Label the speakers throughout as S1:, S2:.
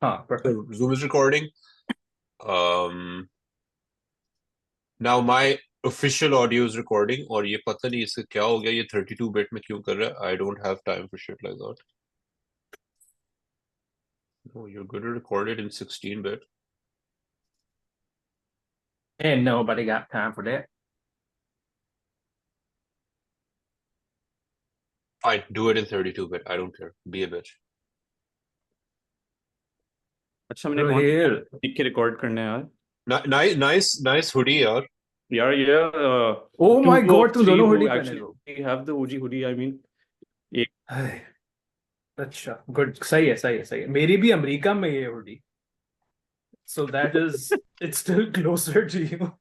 S1: perfect.
S2: So Zoom is recording. Um, Now my official audio is recording और ये पता नहीं इसका क्या हो गया, ये 32 bit में क्यों कर रहा है? I don't have time for shit like that. No, you're good to record it in 16 bit.
S1: Ain't nobody got time for that.
S2: Fine, do it in 32 bit. I don't care. Be a bitch.
S3: अच्छा मैंने कौन
S1: रोहिल,
S3: देख के record करना है यार
S2: Nice hoodie यार.
S3: यार ये
S1: oh
S3: two
S1: my
S3: of
S1: god, तुम
S3: three
S1: दोनों
S3: who
S1: हुडी पहने हो.
S3: actually have the OG hoodie I mean एक
S1: हाय, अच्छा, गुड, सही है. मेरी भी अमेरिका में ये hoodie. So that is, it's still closer to you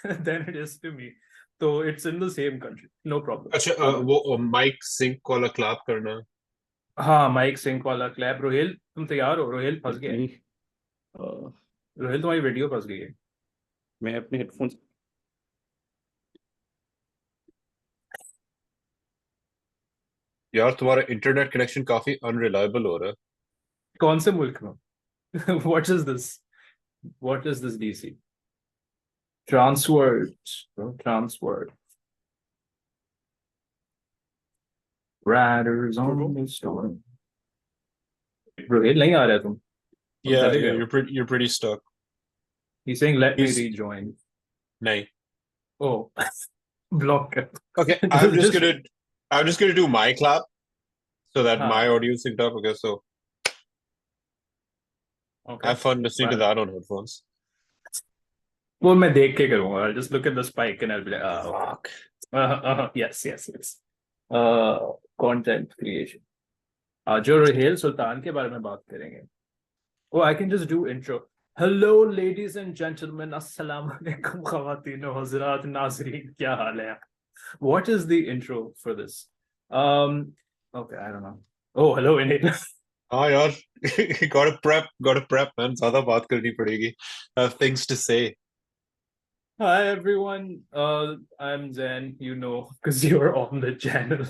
S1: than it is to me. So it's in the same country. No problem.
S2: अच्छा वो माइक सिंक वाला क्लैप करना है.
S1: हाँ, माइक सिंक वाला क्लैप. रोहिल, तुम तैयार हो? रोहिल फंस गया है.
S3: नहीं अ,
S1: रोहिल, तुम्हारी वीडियो फंस गई है.
S3: मैं अपने हेडफोन्स
S2: यार तुम्हारा इंटरनेट कनेक्शन काफी अनरिलायबल हो रहा है.
S1: कौन से मुल्क में? What is this? What is this DC? Transword. Transword. Riders on the storm. Rohail, नहीं आ रहा है तुम? तुम
S2: Yeah,
S1: चले गए हो?
S2: you're pretty stuck.
S1: He's saying let me
S2: He's
S1: rejoin.
S2: नहीं.
S1: Oh, block it.
S2: Okay, I'm just gonna do my clap so that my
S1: हाँ,
S2: audio is synced up. Okay, so
S1: okay.
S2: have fun listening to
S1: Fine.
S2: that on headphones.
S1: वो मैं देख के करूंगा. I'll just look at the spike and I'll be like, fuck. Yes. Content creation. जो रोहेल सुल्तान के बारे में बात करेंगे. Oh, I can just do intro. Hello, ladies and gentlemen. Assalamu alaikum, khawatine o hazrat, नाज़रीन, क्या हाल है? What is the intro for this? Okay, I don't know. Oh, hello, Inil.
S2: हाँ यार, gotta prep man. ज़्यादा बात करनी पड़ेगी. I have things to say.
S1: Hi, everyone. I'm Zen, you know, because you're on the channel.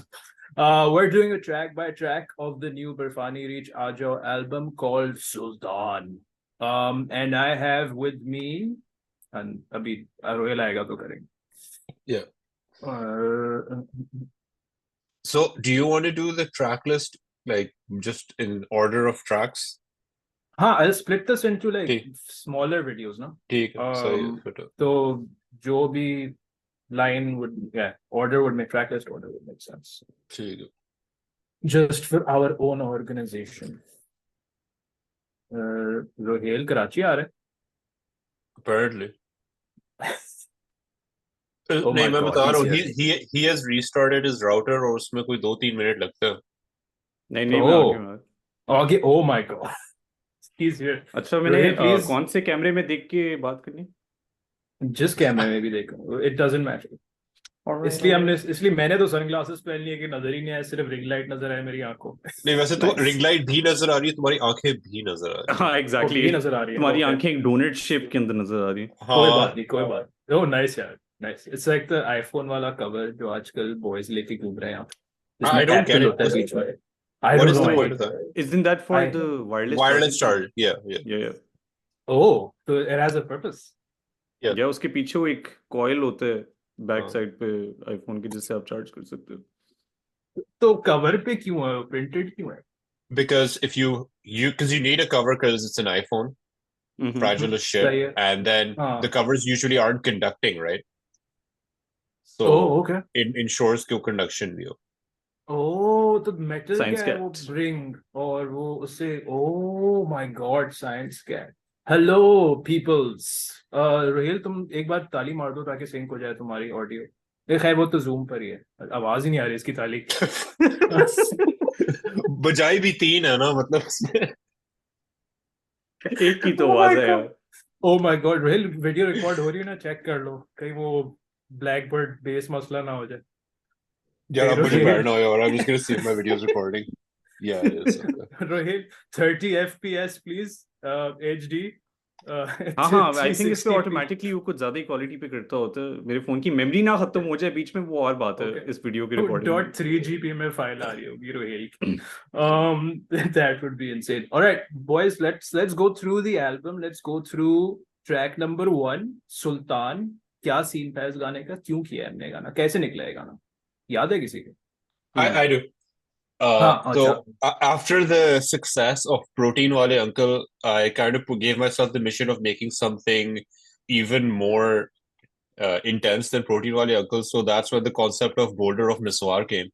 S1: We're doing a track by track of the new Barfani Reach Ajo album called Sultan. And I have with me, and abhi Royal aayega to karenge.
S2: Yeah.
S1: Uh,
S2: So, do you want to do the track list like just in order of tracks?
S1: I'll split this into like
S2: ठीक
S1: smaller videos, no?
S2: ठीक है, सही है, फिर तो.
S1: So, जो भी line would, yeah, order would make, track list order would make sense.
S2: ठीक है.
S1: Just for our own organization. Rohel Karachi आ रहे हैं.
S2: Apparently.
S1: Oh
S2: नहीं,
S1: my
S2: मैं
S1: God,
S2: बता रहा
S1: he's
S2: हूँ.
S1: here.
S2: He has restarted his router और उसमें कोई 2-3 मिनट लगते हैं.
S3: नहीं नहीं मैं आगे
S1: Oh,
S3: मैं
S1: okay. Oh my God, he's here.
S3: अच्छा मैंने
S1: रोहेल, please,
S3: कौन से कैमरे में देख के बात करनी
S1: जिस कैमरे में भी देखो, it doesn't matter. इसलिए मैंने तो सनग्लासेस पहन लिए कि नजर ही नहीं आए, सिर्फ रिंग लाइट नजर आए मेरी आंखों.
S2: नहीं, वैसे तो
S1: Nice.
S2: रिंग लाइट भी नजर आ रही है, तुम्हारी आंखें भी नजर आ रही
S3: हाँ
S1: वो
S3: एग्जैक्टली
S1: भी नजर आ रही है.
S3: तुम्हारी
S1: Okay.
S3: आंखें एक डोनेट शेप के अंदर नजर आ रही हैं
S2: हैं.
S1: कोई
S2: हाँ.
S1: बात नहीं, कोई बात. Oh, nice यार, nice. It's like the iPhone वाला कवर जो आजकल बॉयज लेके घूम रहे हैं यहाँ,
S2: I
S1: जिसमें
S2: don't get
S1: Apple
S2: it.
S1: होता है बीच में. I
S2: What
S1: don't
S2: is
S1: know.
S2: the
S3: तो
S2: point of that?
S3: isn't that for
S1: I
S3: the wireless
S2: Wireless
S3: charging?
S2: charge. Yeah.
S3: या
S1: Oh, so it has a purpose.
S2: Yeah.
S3: या उसके पीछे वो एक कॉइल होता है बैक
S2: हाँ.
S3: साइड पे आईफोन के जिससे आप चार्ज कर सकते हो
S1: तो कवर पे क्यों है? प्रिंटेड क्यों है?
S2: Because if because you need a cover because it's an iPhone, fragile as shit,
S1: सही है.
S2: and then the
S1: हाँ.
S2: covers usually aren't conducting, right? So
S1: Oh, okay.
S2: it ensures कि वो conduction भी हो.
S1: Oh, तो मेटल
S3: साइंस
S1: क्या है वो?
S3: कैट
S1: रिंग और वो उससे. Oh my God, साइंस क्या है? Hello peoples. रोहिल, तुम एक बार ताली मार दो ताकि सिंक हो जाए तुम्हारी ऑडियो. खैर वो तो जूम पर ही है, आवाज ही नहीं आ रही इसकी ताली.
S2: बजाई भी 3 है ना, मतलब उसमें.
S3: एक की तो
S1: Oh my
S3: आवाज है
S1: God.
S3: यार
S1: Oh my God, Rohail, video record हो रही है ना, चेक कर लो कहीं वो ब्लैकबर्ड बेस मसला ना हो जाए.
S2: यार अब मुझे
S1: रोहिल,
S2: बैठना हो. I'm just gonna see if my video is recording. Yeah, it is. Okay.
S1: Rohail, 30 FPS please, HD.
S3: हाँ हाँ, आई थिंक इस पे ऑटोमेटिकली वो कुछ ज्यादा ही क्वालिटी पे करता होता है। मेरे फोन की मेमोरी ना खत्म हो जाए बीच में, वो और बात है
S1: Okay.
S3: इस वीडियो की रिकॉर्डिंग में।
S1: .3 GB में फाइल आ रही होगी रोहेल की. That would be insane. All right, boys, let's go through the album. Let's go through track number 1, Sultan. क्या सीन था इस गाने का, क्यों किया है हमने गाना, कैसे निकला है गाना, याद है किसी को?
S2: I do.
S1: हाँ,
S2: So
S1: अच्छा.
S2: after the success of Protein Wale Uncle, I kind of gave myself the mission of making something even more intense than Protein Wale Uncle. So that's when the concept of Boulder of Niswar came.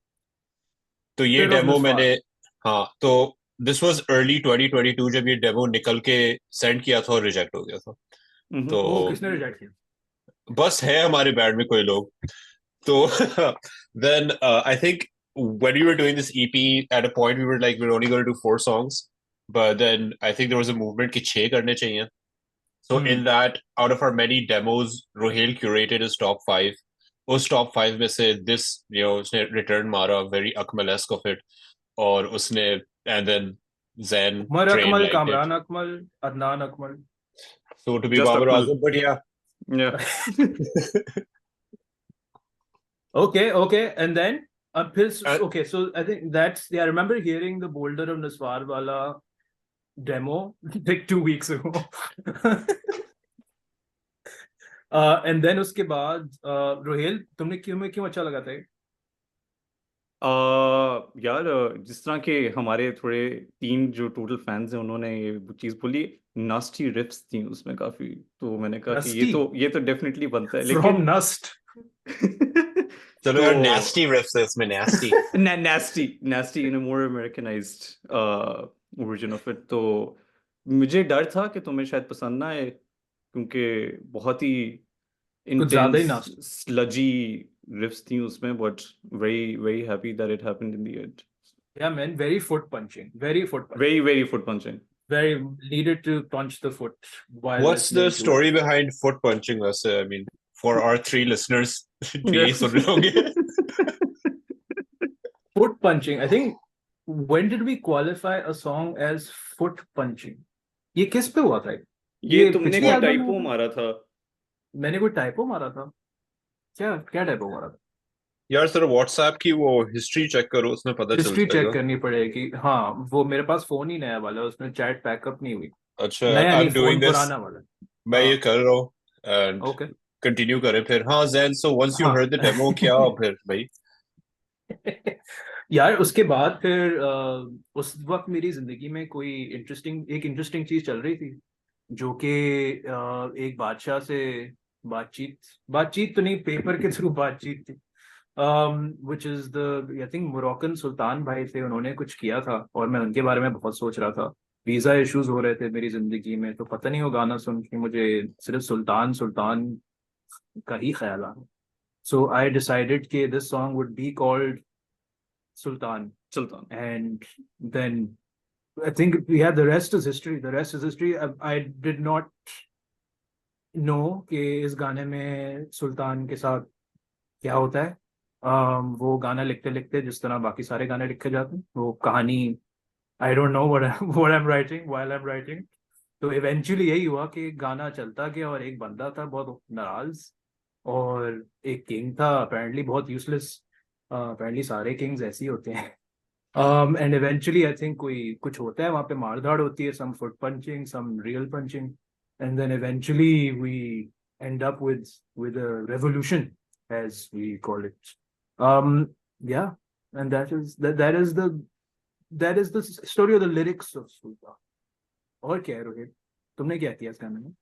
S2: तो ये
S1: Bit of
S2: demo
S1: Niswar.
S2: मैंने, हाँ, तो this was early 2022 जब ये demo निकल के send किया था और रिजेक्ट हो गया था. तो
S1: ओ, किसने रिजेक्ट किया?
S2: बस है हमारे बैंड में कोई लोग. तो then I think when we were doing this EP, at a point we were like we're only going to do 4 songs, but then I think there was a movement कि 6 करने चाहिए. So in that, out of our many demos, Rohel curated his top 5. उस top 5 में से this, उसने return मारा, very Akmal-esque of it. और उसने, and then Zen,
S1: Umar
S2: Train
S1: Akmal,
S2: liked it.
S1: Kamran Akmal, Adnan Akmal.
S2: So to be
S3: Just
S2: Babar
S3: Akmal.
S2: Azam, but yeah.
S3: Yeah.
S1: Okay, and then फिर
S2: And-
S1: okay, so I think that's, yeah, I remember hearing the Boulder of Niswar wala demo like 2 weeks ago. And then उसके बाद रोहेल, तुमने क्यों अच्छा लगा था ये?
S3: यार जिस तरह के हमारे थोड़े 3 जो टोटल फैंस हैं उन्होंने ये चीज बोली, नास्टी रिफ्स थी उसमें काफी, तो मैंने कहा कि ये तो डेफिनेटली बनता है,
S1: From
S3: लेकिन
S1: Nust.
S2: चलो यार, nasty riffs है उसमें, nasty.
S3: nasty in a more Americanized version of it. तो मुझे डर था कि तुम्हें शायद पसंद ना आए, क्योंकि बहुत ही
S1: कुछ ज्यादा ही
S3: intense,
S1: nasty.
S3: sludgy riffs थी उसमें, but very happy that it happened in the end.
S1: Yeah, man, very foot punching. Very
S3: Very foot punching.
S1: Very needed to punch the foot while
S2: What's the
S1: listening to
S2: story
S1: it.
S2: behind foot punching us? I mean, for our 3 listeners, जो यही सुन रहे होंगे.
S1: Foot punching. I think, when did we qualify a song as foot punching? ये किस पे हुआ था?
S3: ये तुमने
S1: पिछले
S3: कोई
S1: album में
S3: टाइपो
S1: हुआ था?
S3: मारा था।
S1: मैंने कोई टाइपो मारा था? क्या टाइपो मारा था?
S2: यार सर, व्हाट्सएप की वो हिस्ट्री चेक करो, उसमें पता चल
S1: हिस्ट्री चेक
S2: जाएगा.
S1: करनी पड़ेगी. हाँ, वो मेरे पास फोन ही नया वाला है, उसमें चैट बैकअप नहीं हुई.
S2: अच्छा,
S1: नया
S2: आई
S1: नहीं,
S2: एम डूइंग
S1: फोन
S2: दिस.
S1: पुराना वाला.
S2: मैं ये
S1: हाँ.
S2: कर रहा हूँ एंड
S1: ओके.
S2: कंटिन्यू करें फिर. हाँ जैन, सो वंस यू
S1: हाँ.
S2: हर्ड द डेमो, क्या फिर भाई?
S1: यार उसके बाद फिर उस वक्त मेरी जिंदगी में कोई एक इंटरेस्टिंग चीज चल रही थी, जो कि एक बादशाह से बातचीत तो नहीं, पेपर के थ्रू बातचीत थी. Which is the, I think Moroccan sultan भाई थे, उन्होंने कुछ किया था और मैं उनके बारे में बहुत सोच रहा था. वीजा इश्यूज हो रहे थे मेरी जिंदगी में, तो पता नहीं वो गाना सुन के मुझे सिर्फ सुल्तान सुल्तान का ही ख्याल आया. सो आई डिसाइडेड कि this song would be called Sultan. And then I think, yeah, the rest is history. I did not know कि इस गाने में सुल्तान के साथ क्या होता है. वो गाना लिखते लिखते जिस तरह बाकी सारे गाने लिखे जाते हैं, वो कहानी, I don't know what I'm writing while I'm writing. तो इवेंचुअली यही हुआ कि गाना चलता गया और एक बंदा था बहुत नाराज, और एक किंग था अपेरेंटली बहुत यूजलेस. अपेरेंटली सारे किंग्स ऐसे ही होते हैं. एंड इवेंचुअली आई थिंक कोई कुछ होता है वहाँ पे, मारधाड़ होती है, some foot punching, some real punching, and then eventually we end up with a revolution as we call it. Yeah, and that is the story of the lyrics of Sultan. और क्या है रोहित, तुमने क्या किया इस गाने में?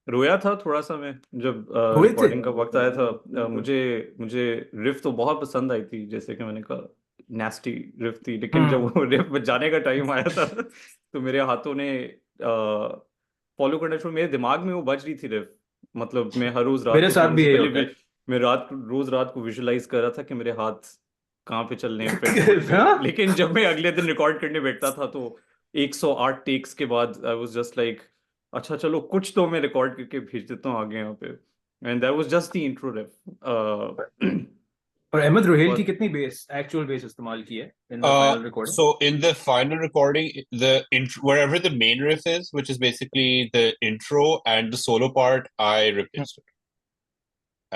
S3: रोया था थोड़ा सा मैं जब
S1: रोए थे?
S3: रिकॉर्डिंग का वक्त आया था. मुझे रिफ तो बहुत पसंद आई थी, जैसे कि मैंने कहा नास्टी रिफ थी, लेकिन जब वो रिफ बजाने का टाइम आया था तो मेरे हाथों ने फॉलो करना शुरू, मेरे दिमाग में वो बज रही थी रिफ. मतलब मैं हर रोज रात
S1: मेरे
S3: को
S1: साथ
S3: सोने
S1: भी
S3: से
S1: यही
S3: पहले
S1: होता है.
S3: मैं रोज रात को विजुलाइज कर रहा था कि मेरे हाथ कहाँ पे चलने हैं फ्रेटबोर्ड पे.
S1: हाँ?
S3: लेकिन जब मैं अगले दिन रिकॉर्ड करने बैठता था तो 108 टेक्स के बाद आई वाज जस्ट लाइक, अच्छा चलो कुछ तो मैं रिकॉर्ड करके भेज देता हूँ आगे यहाँ पे. And that was just the intro riff.
S1: और अहमद रोहेल की
S3: बहुत
S1: कितनी बेस एक्चुअल बेस इस्तेमाल की है in the final recording?
S2: So in the final recording, the intro, wherever the main riff is, which is basically the intro and the solo part, I replaced it.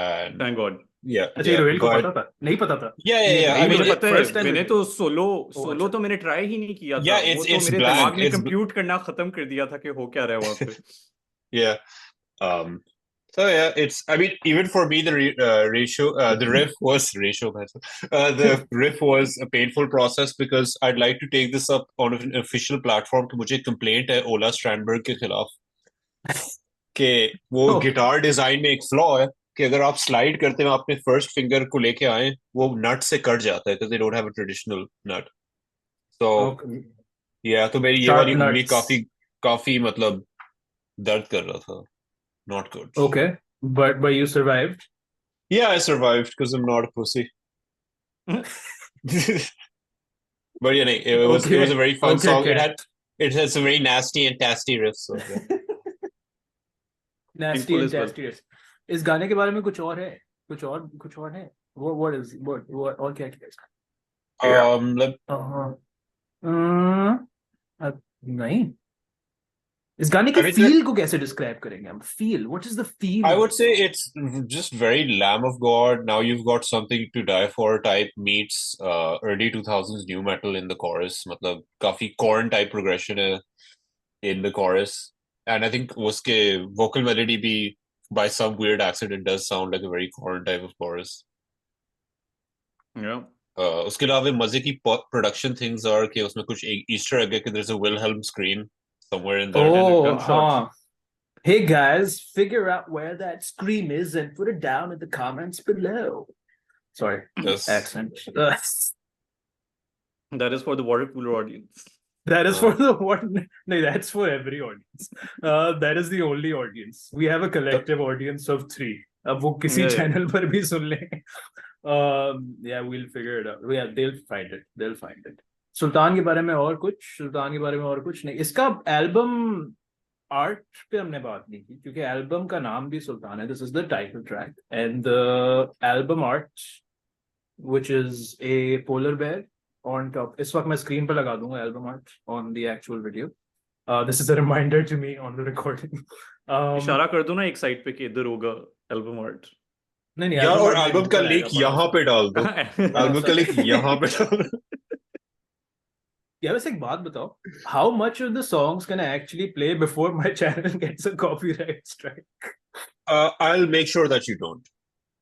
S2: And
S3: thank God
S2: yeah,
S1: अच्छा, ये
S2: yeah,
S1: Rohel को
S2: but
S1: पता था? नहीं पता था
S2: yeah,
S1: ये
S2: yeah. I
S3: नहीं
S2: mean,
S3: मुझे
S2: it,
S3: पता है
S1: फर्स्ट टाइम
S3: मैंने तो सोलो
S1: ओ
S3: सोलो
S1: अच्छा
S3: तो मैंने ट्राई ही नहीं किया था
S2: yeah,
S3: वो तो
S2: it's
S3: मेरे
S2: blank.
S3: दिमाग ने
S2: It's
S3: कंप्यूट करना खत्म कर दिया था कि हो क्या रहा है वहां पे
S2: yeah. So yeah, it's. I mean, even for me, the riff was ratio. The riff was a painful process because I'd like to take this up on an official platform. कि मुझे complaint है Ola Strandberg के खिलाफ कि वो
S1: तो
S2: guitar design में एक फ्लॉ है कि अगर आप स्लाइड करते हुए अपने फर्स्ट फिंगर को लेके आए वो नट से कट जाता है because they don't have a traditional nut. So
S1: okay
S2: yeah, तो मेरी ये
S1: शार्प
S2: वाली उंगली
S1: नट्स
S2: काफी काफी मतलब दर्द कर रहा था. Not good.
S1: Okay but you survived.
S2: Yeah, I survived because I'm not a pussy. But yeah, it was a
S1: Okay
S2: very fun
S1: okay
S2: song.
S1: cat
S2: It has a very nasty and tasty riff. So yeah.
S1: nasty
S3: painful
S1: and
S3: is well
S1: tasty. इस गाने के बारे में कुछ और है? कुछ और है? what is what और क्या क्या है इसका?
S2: Like,
S1: नहीं, इस गाने की
S2: I mean,
S1: फील को कैसे डिस्क्राइब करेंगे हम? Feel, what is the feel
S2: I
S1: of
S2: would
S1: this
S2: say
S1: song?
S2: it's just very Lamb of God. Now you've got something to die for type meets early 2000s new metal in the chorus. मतलब काफी Korn type progression है in the chorus, and I think उसके vocal melody भी by some weird accident does sound like a very Korn type of chorus.
S3: या
S2: उसके अलावा मजे की प्रोडक्शन थिंग्स और कि उसमें कुछ ईस्टर एग है कि there's a Wilhelm scream somewhere in there.
S3: And
S1: Oh,
S3: gun shots
S1: hey guys, figure out where that scream is and put it down in the comments below. Sorry,
S2: Yes.
S1: accent.
S3: That is for the water cooler audience
S1: That is for the one. No, that's for every audience. That is the only audience. We have a collective audience of 3. अब वो किसी
S3: Yeah.
S1: channel पर भी सुन लें. Yeah, we'll figure it out. Yeah, they'll find it. They'll find it. सुल्तान के बारे में और कुछ? सुल्तान के बारे में और कुछ नहीं. इसका एल्बम आर्ट पे हमने बात नहीं की क्योंकि एल्बम का नाम भी सुल्तान है. This is the title track and the album art which is a polar bear on top. इस वक्त मैं स्क्रीन पर लगा दूंगा album art on the actual video. This is a reminder to me on the recording.
S3: इशारा कर दो ना एक साइड पे कि इधर होगा एल्बम आर्ट
S1: नहीं
S2: यार
S1: album
S2: और
S1: art मेरे
S2: एल्बम का
S1: ऊपर
S2: लिंक
S1: आएगा बड़ा
S2: यहाँ
S1: सा.
S2: पे डाल दो.
S1: बड़ा
S2: एल्बम
S1: सा.
S2: का लिंक यहाँ पे डाल दो.
S1: यार वैसे एक बात बताओ, how much of the songs can I actually play before my channel gets a copyright strike?
S2: I'll make sure that you don't.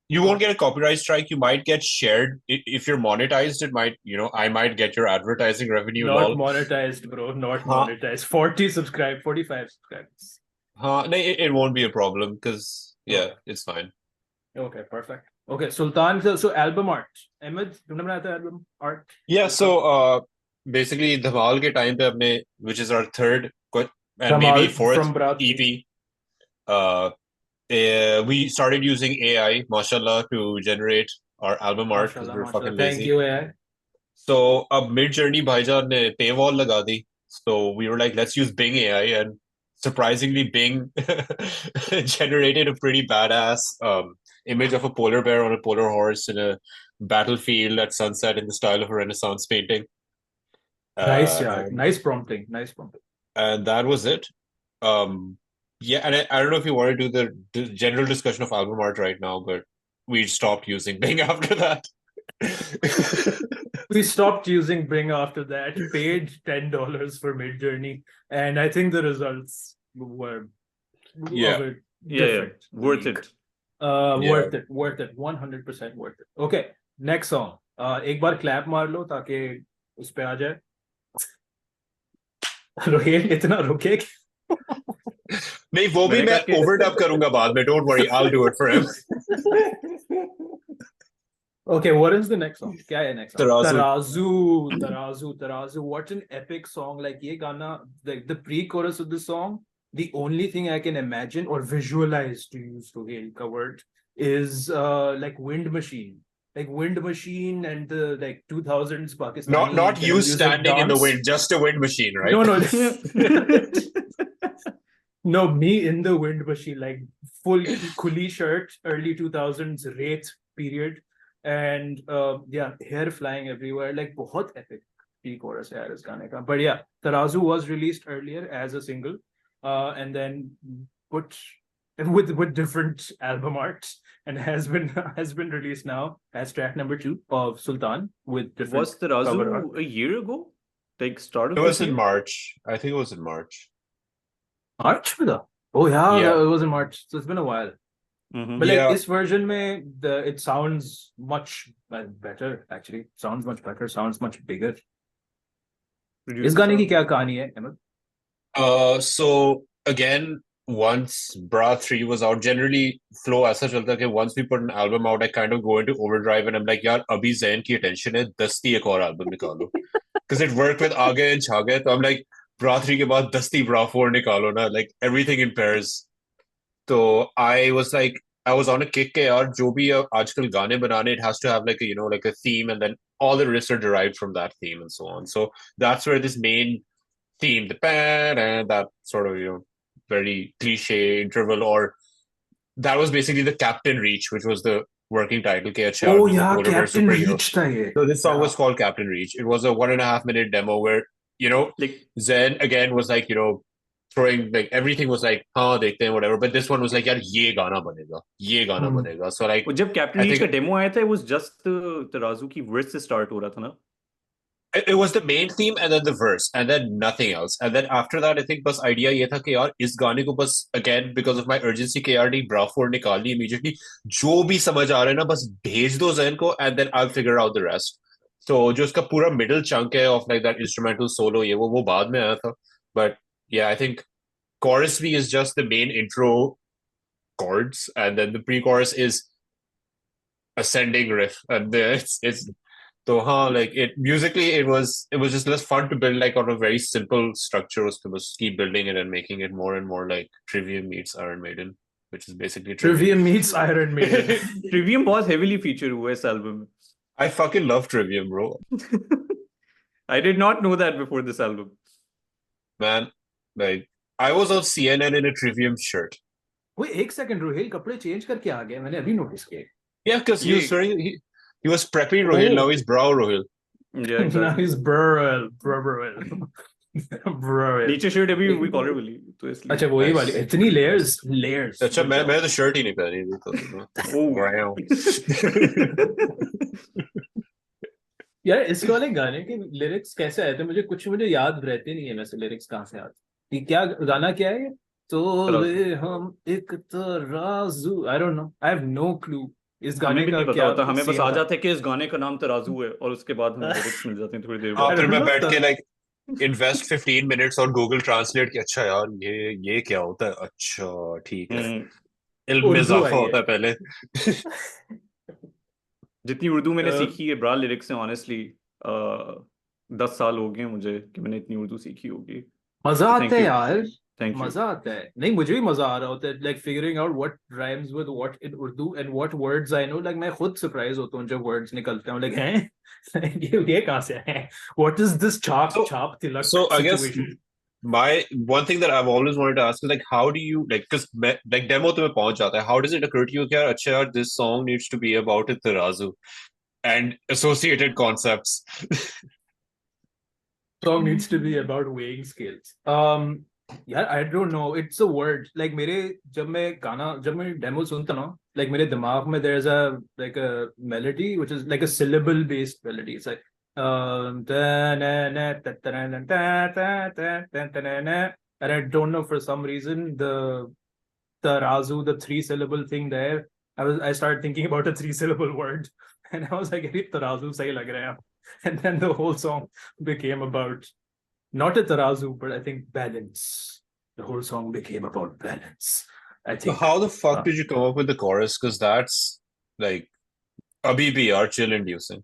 S2: You won't get a copyright strike. You might get shared. If you're monetized, it might, I might get your advertising revenue.
S1: Not
S2: Lol.
S1: monetized, bro. Not
S2: Huh.
S1: monetized. 45 subscribers.
S2: No, it won't be a problem because yeah, it's fine.
S1: Okay, perfect. Okay, Sultan. So album art. Ahmed, तुमने बनाया था album art?
S2: Yeah, so basically धमाल के time पे हमने, which is our third and
S1: Dhamal
S2: maybe fourth
S1: from Brat.
S2: EP, we started using AI, mashallah, to generate our album art because
S1: Mashallah,
S2: we're
S1: mashallah.
S2: fucking
S1: Thank
S2: lazy.
S1: you, AI.
S2: So Mid Journey भाईजान ने paywall लगा दी. So we were like, let's use Bing AI, and surprisingly, Bing generated a pretty badass image of a polar bear on a polar horse in a battlefield at sunset in the style of a Renaissance painting.
S1: Nice, yeah.
S2: And
S1: Nice prompting. Nice prompting.
S2: that was it. Yeah, and I don't know if you want to do the general discussion of album art right now, but we stopped using Bing after that.
S1: We stopped using Bing after that. Paid $10 for Mid Journey, and I think the results were
S2: Yeah.
S1: of a
S3: या
S1: different
S3: worth
S1: league.
S3: It
S2: Yeah.
S1: Worth it, 100% worth it. Okay, next song. एक बार clap मार लो ताकि उस पे आ जाए. रोहित इतना रुके.
S2: नहीं वो भी
S3: मैंने
S2: मैं
S3: कहा कि
S2: overdub करूंगा बाद में. Don't worry, I'll do it for him.
S1: Okay, what is the next song? क्या है next song?
S2: Tarazu.
S1: Tarazu. What an epic song! Like ये गाना, the pre-chorus of the song, the only thing I can imagine or visualize, to use Sohail ka word, is like Wind Machine. Like Wind Machine and the like 2000s Pakistani
S2: Not
S1: film
S2: you
S1: music
S2: standing in the
S1: dance.
S2: wind, just a wind machine, right?
S1: No. No, me in the Wind Machine, like full khuli shirt, early 2000s Wraith period. and yeah, hair flying everywhere, like बहुत epic pre-chorus है यार इस गाने का. But yeah, Tarazu was released earlier as a single, and then put with different album art, and has been released now as track number 2 of Sultan with different
S3: Was Tarazu
S1: cover art.
S3: a year ago? Like start
S2: It
S3: of
S2: was
S3: this
S2: in
S3: year?
S2: March. I think it was in March.
S1: March में था? Oh yeah,
S2: Yeah.
S1: it was in March, so it's been a while.
S3: Mhm.
S1: But like
S2: Yeah.
S1: this version में it sounds much better actually. Sounds much better. Sounds much bigger. इस
S3: Producer
S1: गाने की
S3: साहब.
S1: क्या कहानी है Ahmad?
S2: So again, once Bra 3 was out, generally flow ऐसा चलता है कि once we put an album out, I kind of go into overdrive and I'm like, यार अभी Zayn की attention है, दस्ती एक और album निकालो. Because it worked with Aage and Chage, so I'm like, Bra 3 के बाद दस्ती Bra 4 निकालो ना, like everything in pairs. So I was like, I was on a kick के यार जो भी आजकल गाने बनाने, it has to have like a, you know, like a theme, and then all the riffs are derived from that theme and so on. So that's where this main theme, the pan and that sort of, you know, very cliche interval, or that was basically the Captain Reach, which was the working title. Ke acha,
S1: Oh
S2: he's a
S1: yeah,
S2: polar bear
S1: Captain
S2: superhero.
S1: Reach था ये.
S2: So this song was
S1: Yeah.
S2: called Captain Reach. It was a 1.5 minute demo where, you know,
S3: Like
S2: Zen again was like, you know, throwing like everything was like, हाँ देखते हैं whatever. But this one was like, यार ये गाना बनेगा, ये गाना बनेगा. So like,
S3: वो जब Captain
S2: I
S3: Reach
S2: think
S3: का डेमो आया था, it was just Tarazu की verse से start हो रहा था ना.
S2: it was the main theme and then the verse and then nothing else. And then after that, I think बस idea ये था कि यार इस गाने को बस again because of my urgency के यार नहीं Bra 4 निकालनी immediately. जो भी समझ आ रहा है ना बस भेज दो Zen को and then I'll figure out the rest. So जो उसका पूरा middle chunk है of like that instrumental solo ये वो बाद में आया था. But yeah, I think chorus B is just the main intro chords, and then the pre-chorus is ascending riff, and it's so like it musically it was just less fun to build like on a very simple structure. Was to just keep building it and making it more and more like Trivium meets Iron Maiden, which is basically
S1: Trivium meets Iron Maiden.
S3: Trivium बहुत heavily featured हुआ इस album में.
S2: I fucking love Trivium, bro.
S3: I did not know that before this album.
S2: Man, like I was on CNN in a Trivium shirt.
S1: Wait, एक second, Rohail कपड़े change करके आ गए, मैंने अभी notice किए.
S2: Yeah, because he was
S3: Yeah.
S2: wearing he was preppy Rohil, now he's brow Rohil.
S3: Yeah,
S1: Now
S3: exactly.
S1: he's Burrell.
S3: नीचे shirt अभी भी collar वाली तो इसलिए.
S1: अच्छा वही
S2: Nice.
S1: वाली, इतनी layers.
S2: अच्छा मैं तो shirt ही नहीं पहनी थी तो
S3: Oh.
S1: यार इस वाले गाने के लिरिक्स कैसे आए थे? मुझे याद रहते नहीं है वैसे लिरिक्स कहाँ से आते. ये क्या गाना क्या है? तो हम एक तराजू. I don't know. I have no clue. इस
S3: हमें
S1: गाने
S3: भी
S1: का
S3: नहीं पता
S1: क्या
S3: होता, हमें बस
S1: scene
S3: आ
S1: था?
S3: जाता है कि इस गाने का नाम तराजू है और उसके बाद हमें लिरिक्स मिल जाते हैं थोड़ी देर
S2: हाँ
S3: बाद.
S2: फिर मैं
S1: don't
S2: बैठ
S1: know.
S2: के like invest 15 minutes on Google Translate कि अच्छा यार ये क्या होता है. अच्छा ठीक है, इल्म में
S1: उर्दू
S2: इजाफा
S1: आई
S2: होता
S1: है.
S2: है पहले.
S3: जितनी उर्दू मैंने
S1: अ,
S3: सीखी है ब्रा लिरिक्स से ऑनेस्टली 10 साल हो गए मुझे कि मैंने इतनी उर्दू सीखी होगी.
S1: मजा
S3: So
S1: आता
S3: thank
S1: है
S3: you.
S1: यार.
S3: Thank you.
S1: मजा आता है. नहीं मुझे भी मजा आ रहा होता है like figuring out what rhymes with what in Urdu and what words I know. like मैं खुद surprise होता हूँ जब words निकलते हैं. like हैं ये कहाँ से है? What is this छाप तिलक
S2: So I guess
S1: situation?
S2: my one thing that I've always wanted to ask is like how do you like because like demo तुम्हें पहुंच जाता है, how does it occur to you कि यार अच्छा यार this song needs to be about a tarazu and associated concepts.
S1: Song needs to be about weighing scales. Yeah, I don't know. It's a word. Like जब मैं demo सुनता ना, like मेरे दिमाग में there's a like a melody which is like a syllable based melody. It's like and I don't know for some reason the tarazu, the 3-syllable thing there. I started thinking about a 3-syllable word, and I was like, "Hey, tarazu sahi lag raha hai." And then the whole song became about not a tarazu, but I think balance. The whole song became about balance. I
S2: So
S1: think.
S2: how the fuck did you come up with the chorus? Because that's like abhi bhi yaar chill inducing.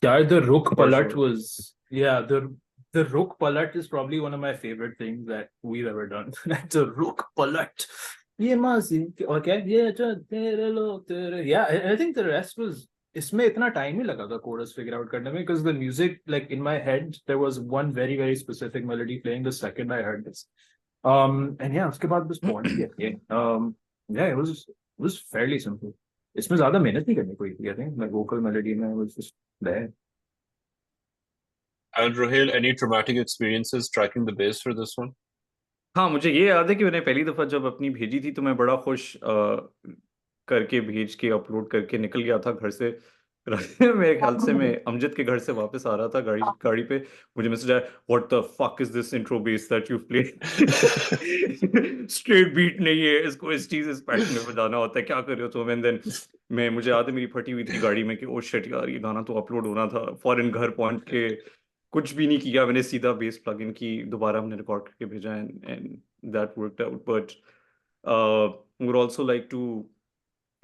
S1: Yeah, the Ruk
S3: For
S1: Palat
S3: sure.
S1: was the Ruk Palat is probably one of my favorite things that we've ever done. The Ruk Palat. ये मासी okay ये जो तेरे लोग तेरे yeah I think the rest was इसमें इतना time ही लगा था chorus figure out करने में because the music like in my head there was one very very specific melody playing the second I heard this and yeah उसके बाद बस पहुंच गया yeah it was fairly simple. इसमें ज्यादा मेहनत नहीं करनी कोई थी, आई थिंक मैं वोकल मेलोडी में was just there.
S2: And Rohil, any traumatic experiences tracking the bass for this one?
S3: हाँ, मुझे ये याद है कि मैंने पहली दफा जब अपनी भेजी थी तो मैं बड़ा खुश करके भेज के अपलोड करके निकल गया था घर से। मेरे ख्याल से मैं अमजद के घर से वापस आ रहा था गाड़ी पे, मुझे मैसेज आया, what the fuck is this intro bass that you played, straight beat नहीं है, इसको इस चीज इस पैटर्न में बजाना होता है, क्या कर रहे हो तुम? एंड देन मुझे याद है मेरी फटी हुई थी गाड़ी में कि ओ शिट यार, ये गाना तो अपलोड होना था। फौरन घर पहुंच के कुछ भी नहीं किया मैंने, सीधा बेस प्लग इन की, दोबारा हमने रिकॉर्ड करके भेजा and that worked out. But would also like to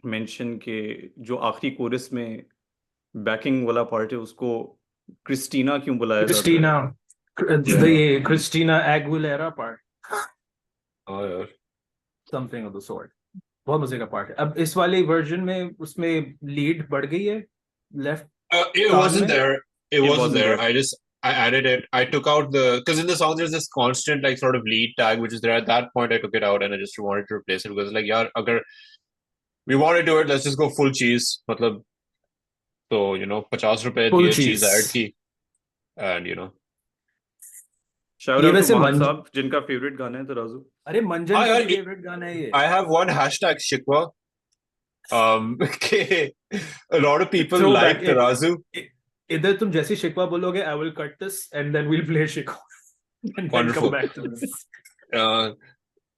S3: mention के जो आखिरी कोरस में बैकिंग वाला पार्ट है उसको क्रिस्टीना क्यों बुलाया जाता है?
S1: Christina, the Christina Aguilera part,
S2: Oh यार,
S1: something of the sort. बहुत मजे का पार्ट है। अब इस वाले वर्जन में उसमें लीड बढ़ गई है लेफ्ट
S2: it
S1: कान
S2: wasn't
S1: में।
S2: there. It wasn't
S3: wasn't
S2: there.
S3: there.
S2: I added it. I took out because in the song there's this constant like sort of lead tag which is there. At that point I took it out and I just wanted to replace it because like यार अगर we want to do it, let's just go full cheese. मतलब तो you know 50 रुपए
S1: Full
S2: दिए
S1: cheese.
S2: चीज add की and you know
S3: shout
S1: ये
S3: out
S1: वैसे
S3: टू मान
S1: मंज-
S3: जिनका जिनका फेवरेट गाना है तराजू।
S1: अरे मंजन
S2: हाँ
S1: का
S2: यार,
S1: भी फेवरेट गाना है ये।
S2: I have one hashtag shikwa. Okay, a lot of people
S1: Throw
S2: like
S1: back.
S2: Tarazu.
S1: इधर तुम जैसी शिकवा बोलोगे, I will cut this and then we'll play शिकवा and then
S2: Wonderful.
S1: come back to this.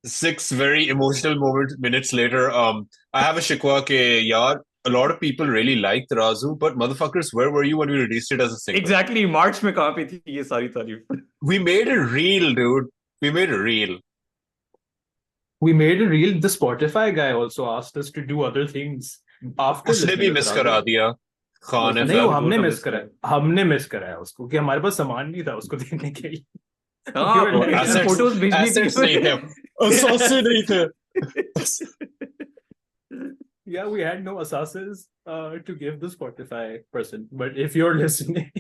S2: 6 very emotional minutes later, I have a shikwa ke yaar, a lot of people really like Tarazu, but motherfuckers, where were you when we released it as a single?
S3: Exactly March में कहाँ पे थी ये सारी तारीफ?
S2: We made a reel, dude. We made a reel.
S1: We made a reel. The Spotify guy also asked us to do other things after
S2: उसने भी
S1: listening to
S2: miss
S1: Tarazu.
S2: करा दिया खान
S1: नहीं,
S2: FM.
S1: वो हमने
S3: वो तो
S1: मिस
S3: miss
S1: कराया, हमने मिस कराया उसको कि हमारे पास सामान नहीं था उसको देने के लिए।
S3: हाँ,
S1: We were like,
S2: assets-
S3: photos भेजनी थी।
S2: assets नहीं थे, अससासे नहीं थे।
S1: Yeah, we had no assassins to give the Spotify person. But if you're listening,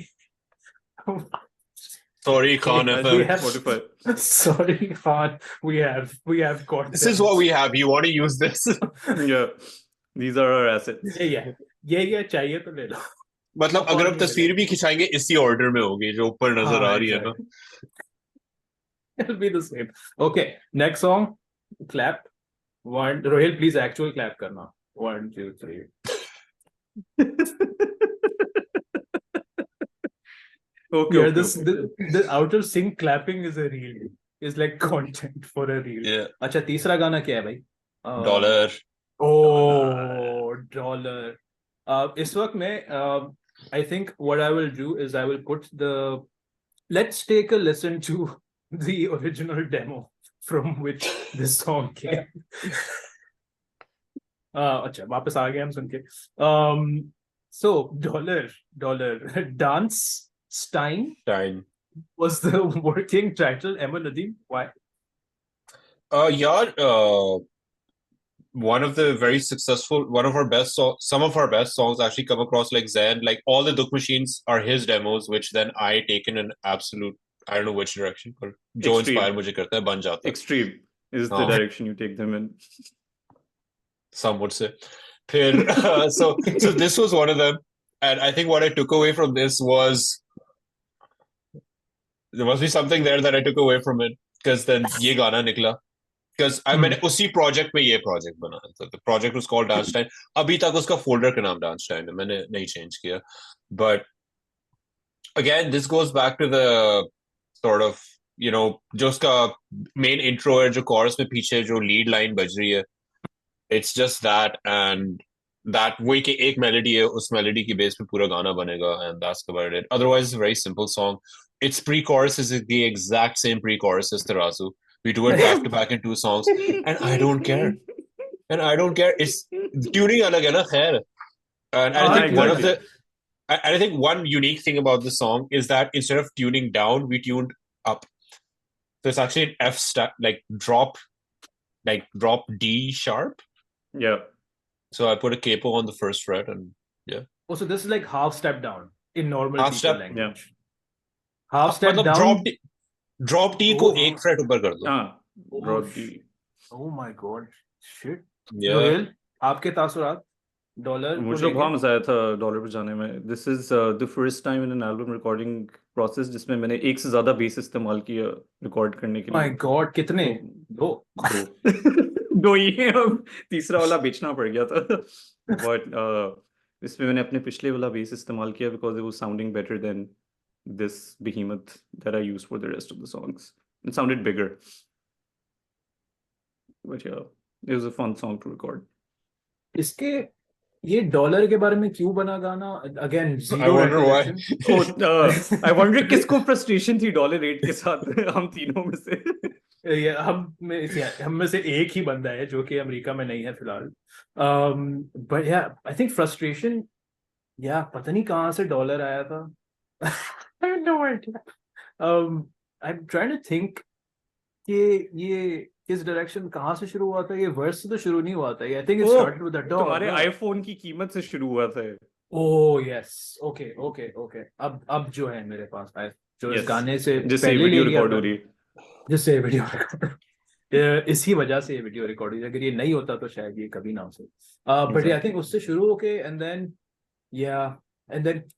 S2: Sorry, Khan
S3: I
S2: FM.
S3: do Spotify.
S1: sorry, Khan, we have content.
S2: This is what we have. You want to use this?
S3: Yeah, these are our assets.
S1: ये चाहिए तो ले लो।
S2: मतलब
S1: और
S2: अगर हम
S1: नहीं
S2: तस्वीर भी खिंचाएंगे इसी ऑर्डर में होगी जो ऊपर नजर आ रही है ना।
S1: It'll be the same. Okay, next song, clap. One, Rohil, please actual clap करना. 1, 2, 3.
S3: Okay,
S1: Yeah,
S3: okay.
S1: the out of sync clapping is a reel. Is like content for a reel.
S2: Yeah.
S1: अच्छा, तीसरा गाना क्या है भाई?
S2: Dollar.
S1: Oh, dollar. इस वक्त में I think what I will do is I will put the. Let's take a listen to the original demo from which this song came. अच्छा, वापस आ गए हम सुन के. So dollar dance Stein
S2: Time.
S1: was the working title. Emma Nadeem, why?
S2: यार, one of our best some of our best songs actually come across like Zen. Like all the Duk Machines are his demos, which then I take in an absolute, I don't know which direction, but जो
S3: Extreme.
S2: inspire मुझे करता है बन जाता है.
S3: Extreme is the
S2: Oh.
S3: direction you take them in.
S2: Some would say. फिर so this was one of them, and I think what I took away from this was there must be something there that I took away from it, because then ये गाना निकला. Because मैंने उसी project में ये project बनाया था. The project was called Dance Time. अभी तक उसका folder का नाम Dance Time है, मैंने नहीं change किया. But again, this goes back to the sort of, you know, जो उसका main intro है, जो chorus में पीछे जो lead line बज रही है. It's just that, and that वही कि एक melody है, उस melody की base पे पूरा गाना बनेगा, and that's about it. Otherwise, it's a very simple song. Its pre-chorus is the exact same pre-chorus as Tarazu. We do it back to back in 2 songs, and I don't care. It's tuning alag hai na, khair. And I think I think one unique thing about the song is that instead of tuning down, we tuned up. So it's actually an F like drop D sharp.
S3: Yeah.
S2: So I put a capo on the first fret, and yeah.
S1: Oh, so this is like half step down in normal
S2: Half
S1: people
S2: step,
S1: language. Half step
S2: मतलब
S1: down.
S2: drop D को
S1: Oh.
S2: एक fret ऊपर कर दो.
S3: Drop D.
S1: Oh my god, shit.
S2: Yeah.
S1: Rohil, आपके तासुरात? Dollar को
S3: मुझे तो
S1: लेके
S3: बहुत मजा आया था डॉलर पे जाने में. This is the first time in an album recording process जिसमें मैंने एक से ज्यादा बेस इस्तेमाल किया रिकॉर्ड करने के
S1: माय
S3: लिए.
S1: गॉड कितने
S3: तो
S1: दो
S3: 2 ही है, अब तीसरा वाला बेचना पड़ गया था. बट इसमें मैंने अपने पिछले वाला बेस इस्तेमाल किया because it was sounding better than this behemoth that I used for the rest of the songs. It sounded bigger. But yeah, it was a fun song to record.
S1: इसके ये dollar के बारे में क्यों बना गाना again
S2: I
S1: zero
S2: wonder why.
S1: recollection.
S3: I wonder किसको frustration थी डॉलर रेट के साथ हम तीनों में से.
S1: ये हम में से एक ही बंदा है जो कि अमेरिका में नहीं है फिलहाल. बट या आई थिंक फ्रस्ट्रेशन या पता नहीं कहाँ से डॉलर आया था. I have no idea. I'm trying to think कि ये किस डायरेक्शन कहाँ से शुरू हुआ था. ये वर्स से तो शुरू नहीं हुआ था. I think it
S3: oh,
S1: started with a dog.
S3: तुम्हारे आईफोन की कीमत से शुरू हुआ था.
S1: Oh yes okay okay okay अब जो है मेरे पास जो इस
S3: Yes.
S1: गाने से
S3: जिससे
S1: पहले
S3: वीडियो
S1: ले लिया
S3: रिकॉर्ड हो
S1: था,
S3: रही है.
S1: जिससे वीडियो रिकॉर्ड इसी वजह से ये वीडियो रिकॉर्ड हुई. अगर ये नहीं होता तो शायद ये कभी ना हो सकता. बट आई थिंक उससे शुरू होके एंड देन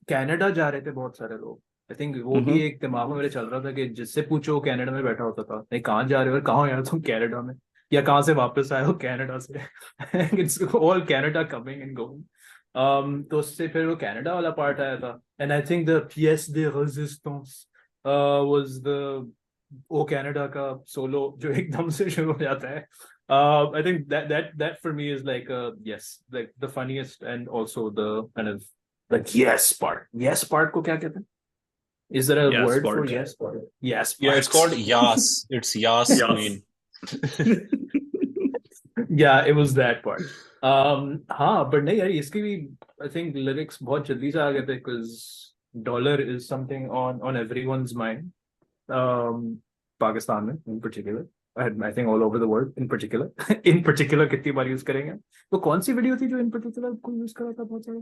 S1: कनाडा जा रहे थे बहुत सारे लोग. आई थिंक वो भी एक दिमाग में मेरे चल रहा था कि जिससे पूछो वो कनाडा में बैठा होता था. नहीं कहाँ जा रहे हो, कहाँ हो यार तुम कनाडा में, या कहाँ से वापस आए हो कनाडा से. It's all Canada coming and going. तो उससे फिर वो कनाडा वाला पार्ट आया था. एंड आई थिंक द पिèce de résistance was the O Canada का सोलो जो एकदम से शुरू हो जाता है. I think that for me is like yes, like the funniest and also the kind of like yes part. Yes part को क्या कहते हैं? Is there a
S3: Yes
S1: word for
S3: part.
S1: yes part? Yes
S2: Yeah, it's
S1: part.
S2: called Yas. It's Yas
S3: Yas.
S2: Queen.
S1: Yeah, it was that part. हाँ but नहीं यार इसकी भी I think lyrics बहुत जल्दी से आ गए थे because dollar is something on everyone's mind. Pakistan में in particular. I think all over the world in particular. In particular कितनी बार यूज करेंगे. तो कौन सी वीडियो थी जो in particular को यूज करा था बहुत सारा?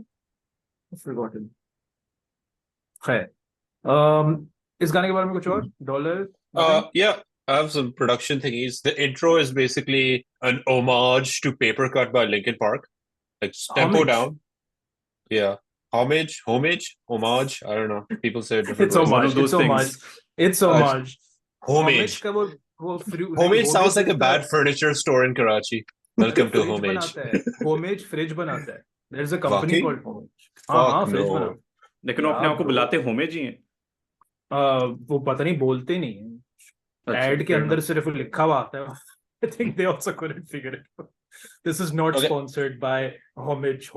S1: I've forgotten. खैर इस गाने के बारे में कुछ और dollar.
S2: Yeah, I have some production thingies. The intro is basically an homage to Paper Cut by Linkin Park. Like tempo
S1: Homage.
S2: down. Yeah. Homage, homage. I don't know. People say it different
S1: It's
S2: ways.
S3: One
S1: homage.
S3: of those
S1: It's
S3: things.
S1: homage. It's homage.
S2: Homage.
S1: का वो
S2: Homage sounds like a bad furniture store in Karachi. Welcome to Homage.
S1: बनाता है. Homage fridge बनाता है. There's a company
S2: वाकई?
S1: called Homage. हाँ
S2: Fuck
S1: fridge
S2: no.
S1: बनाता है.
S3: लेकिन वो अपने आप को
S1: bro.
S3: बुलाते होमेज ही हैं.
S1: वो पता नहीं बोलते नहीं है. एड के
S3: fair
S1: अंदर
S3: enough.
S1: सिर्फ लिखा हुआ आता है. I think they also couldn't figure it out. This is not
S2: Okay.
S1: sponsored by homage.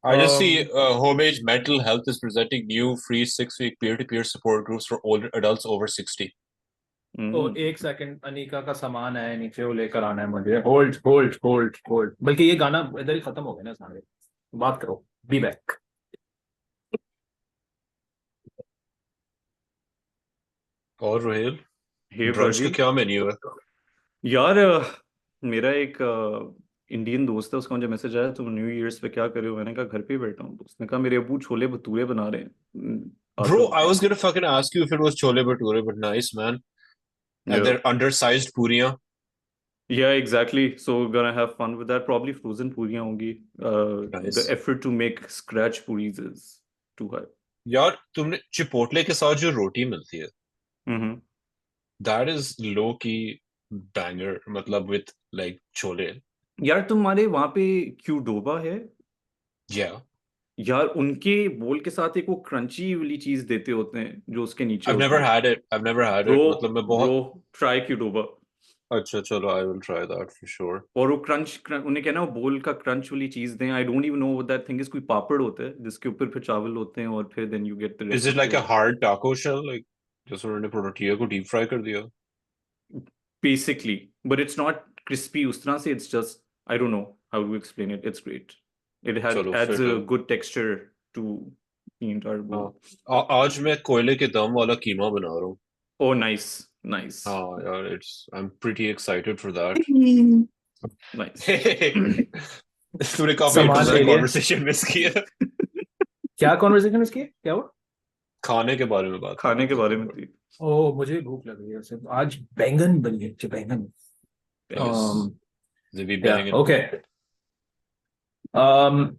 S2: I just see Homage Mental Health is presenting new free 6-week peer-to-peer support groups for older adults over 60.
S1: तो एक second Anika का सामान है नीचे वो लेकर आना है मुझे. होल्ड बल्कि ये गाना इधर ही खत्म हो गया ना सारे. बात करो. Be back.
S2: और रोहेल
S3: हे
S2: ब्रंच का
S3: फर्जी.
S2: क्या मेन्यू है?
S3: यार मेरा एक इंडियन दोस्त है, उसका मुझे मैसेज आया तुम न्यू ईयर्स पे क्या कर रहे हो. मैंने कहा घर पे ही बैठा हूँ. तो उसने कहा मेरे अबू छोले भटूरे बना रहे हैं.
S2: Bro, I was gonna fucking ask you if it was chole bhature, but nice, man. And
S3: Yeah.
S2: they're undersized puriyan.
S3: Yeah, exactly. So we're gonna have fun with that. Probably frozen puriyan होंगी.
S2: Nice.
S3: The effort to make scratch puris is too high.
S2: यार तुमने chipotle के साथ जो रोटी मिलती है,
S3: Mm-hmm.
S2: that is low key banger, मतलब with like chole.
S3: यार तुम्हारे वहाँ पे क्यूडोबा है
S2: Yeah.
S3: यार. उनके बोल के साथ एक वो क्रंची वाली चीज देते होते हैं जो उसके नीचे
S2: I've never had it. I've never had it.
S3: Bro.
S2: मतलब मैं बहुत
S3: ब्रो ट्राई क्यूडोबा.
S2: अच्छा चलो I will try that for sure.
S3: और वो क्रंच उन्हें कहना वो बोल का क्रंच वाली चीज दें. I don't even know what that thing is. कोई पापड़ होता है जिसके ऊपर फिर चावल होते हैं और फिर then you get the
S2: Is it like a hard taco shell, like जैसे उन्होंने tortilla को deep fry कर दिया?
S3: Basically. But it's not crispy उस तरह से. It's just I don't know how to explain it. It's great. It
S2: चलो
S3: adds
S2: फिर
S3: a good texture to the entire bowl.
S2: आज मैं कोयले के दम वाला कीमा बना रहा हूँ.
S3: Oh, nice.
S2: हाँ यार, I'm pretty excited for that.
S3: Nice.
S2: तूने काफी
S1: सामान ले लिया.
S2: conversation miss किया.
S1: क्या कॉन्वर्सेशन इसकी क्या हुआ?
S2: खाने के बारे में बात
S3: खाने के बारे में थी.
S1: ओह मुझे भूख लग रही है सिर्फ. आज बैंगन बनी है. बैंगन.
S2: Nice. They be
S1: Yeah,
S2: banging.
S1: okay. Um,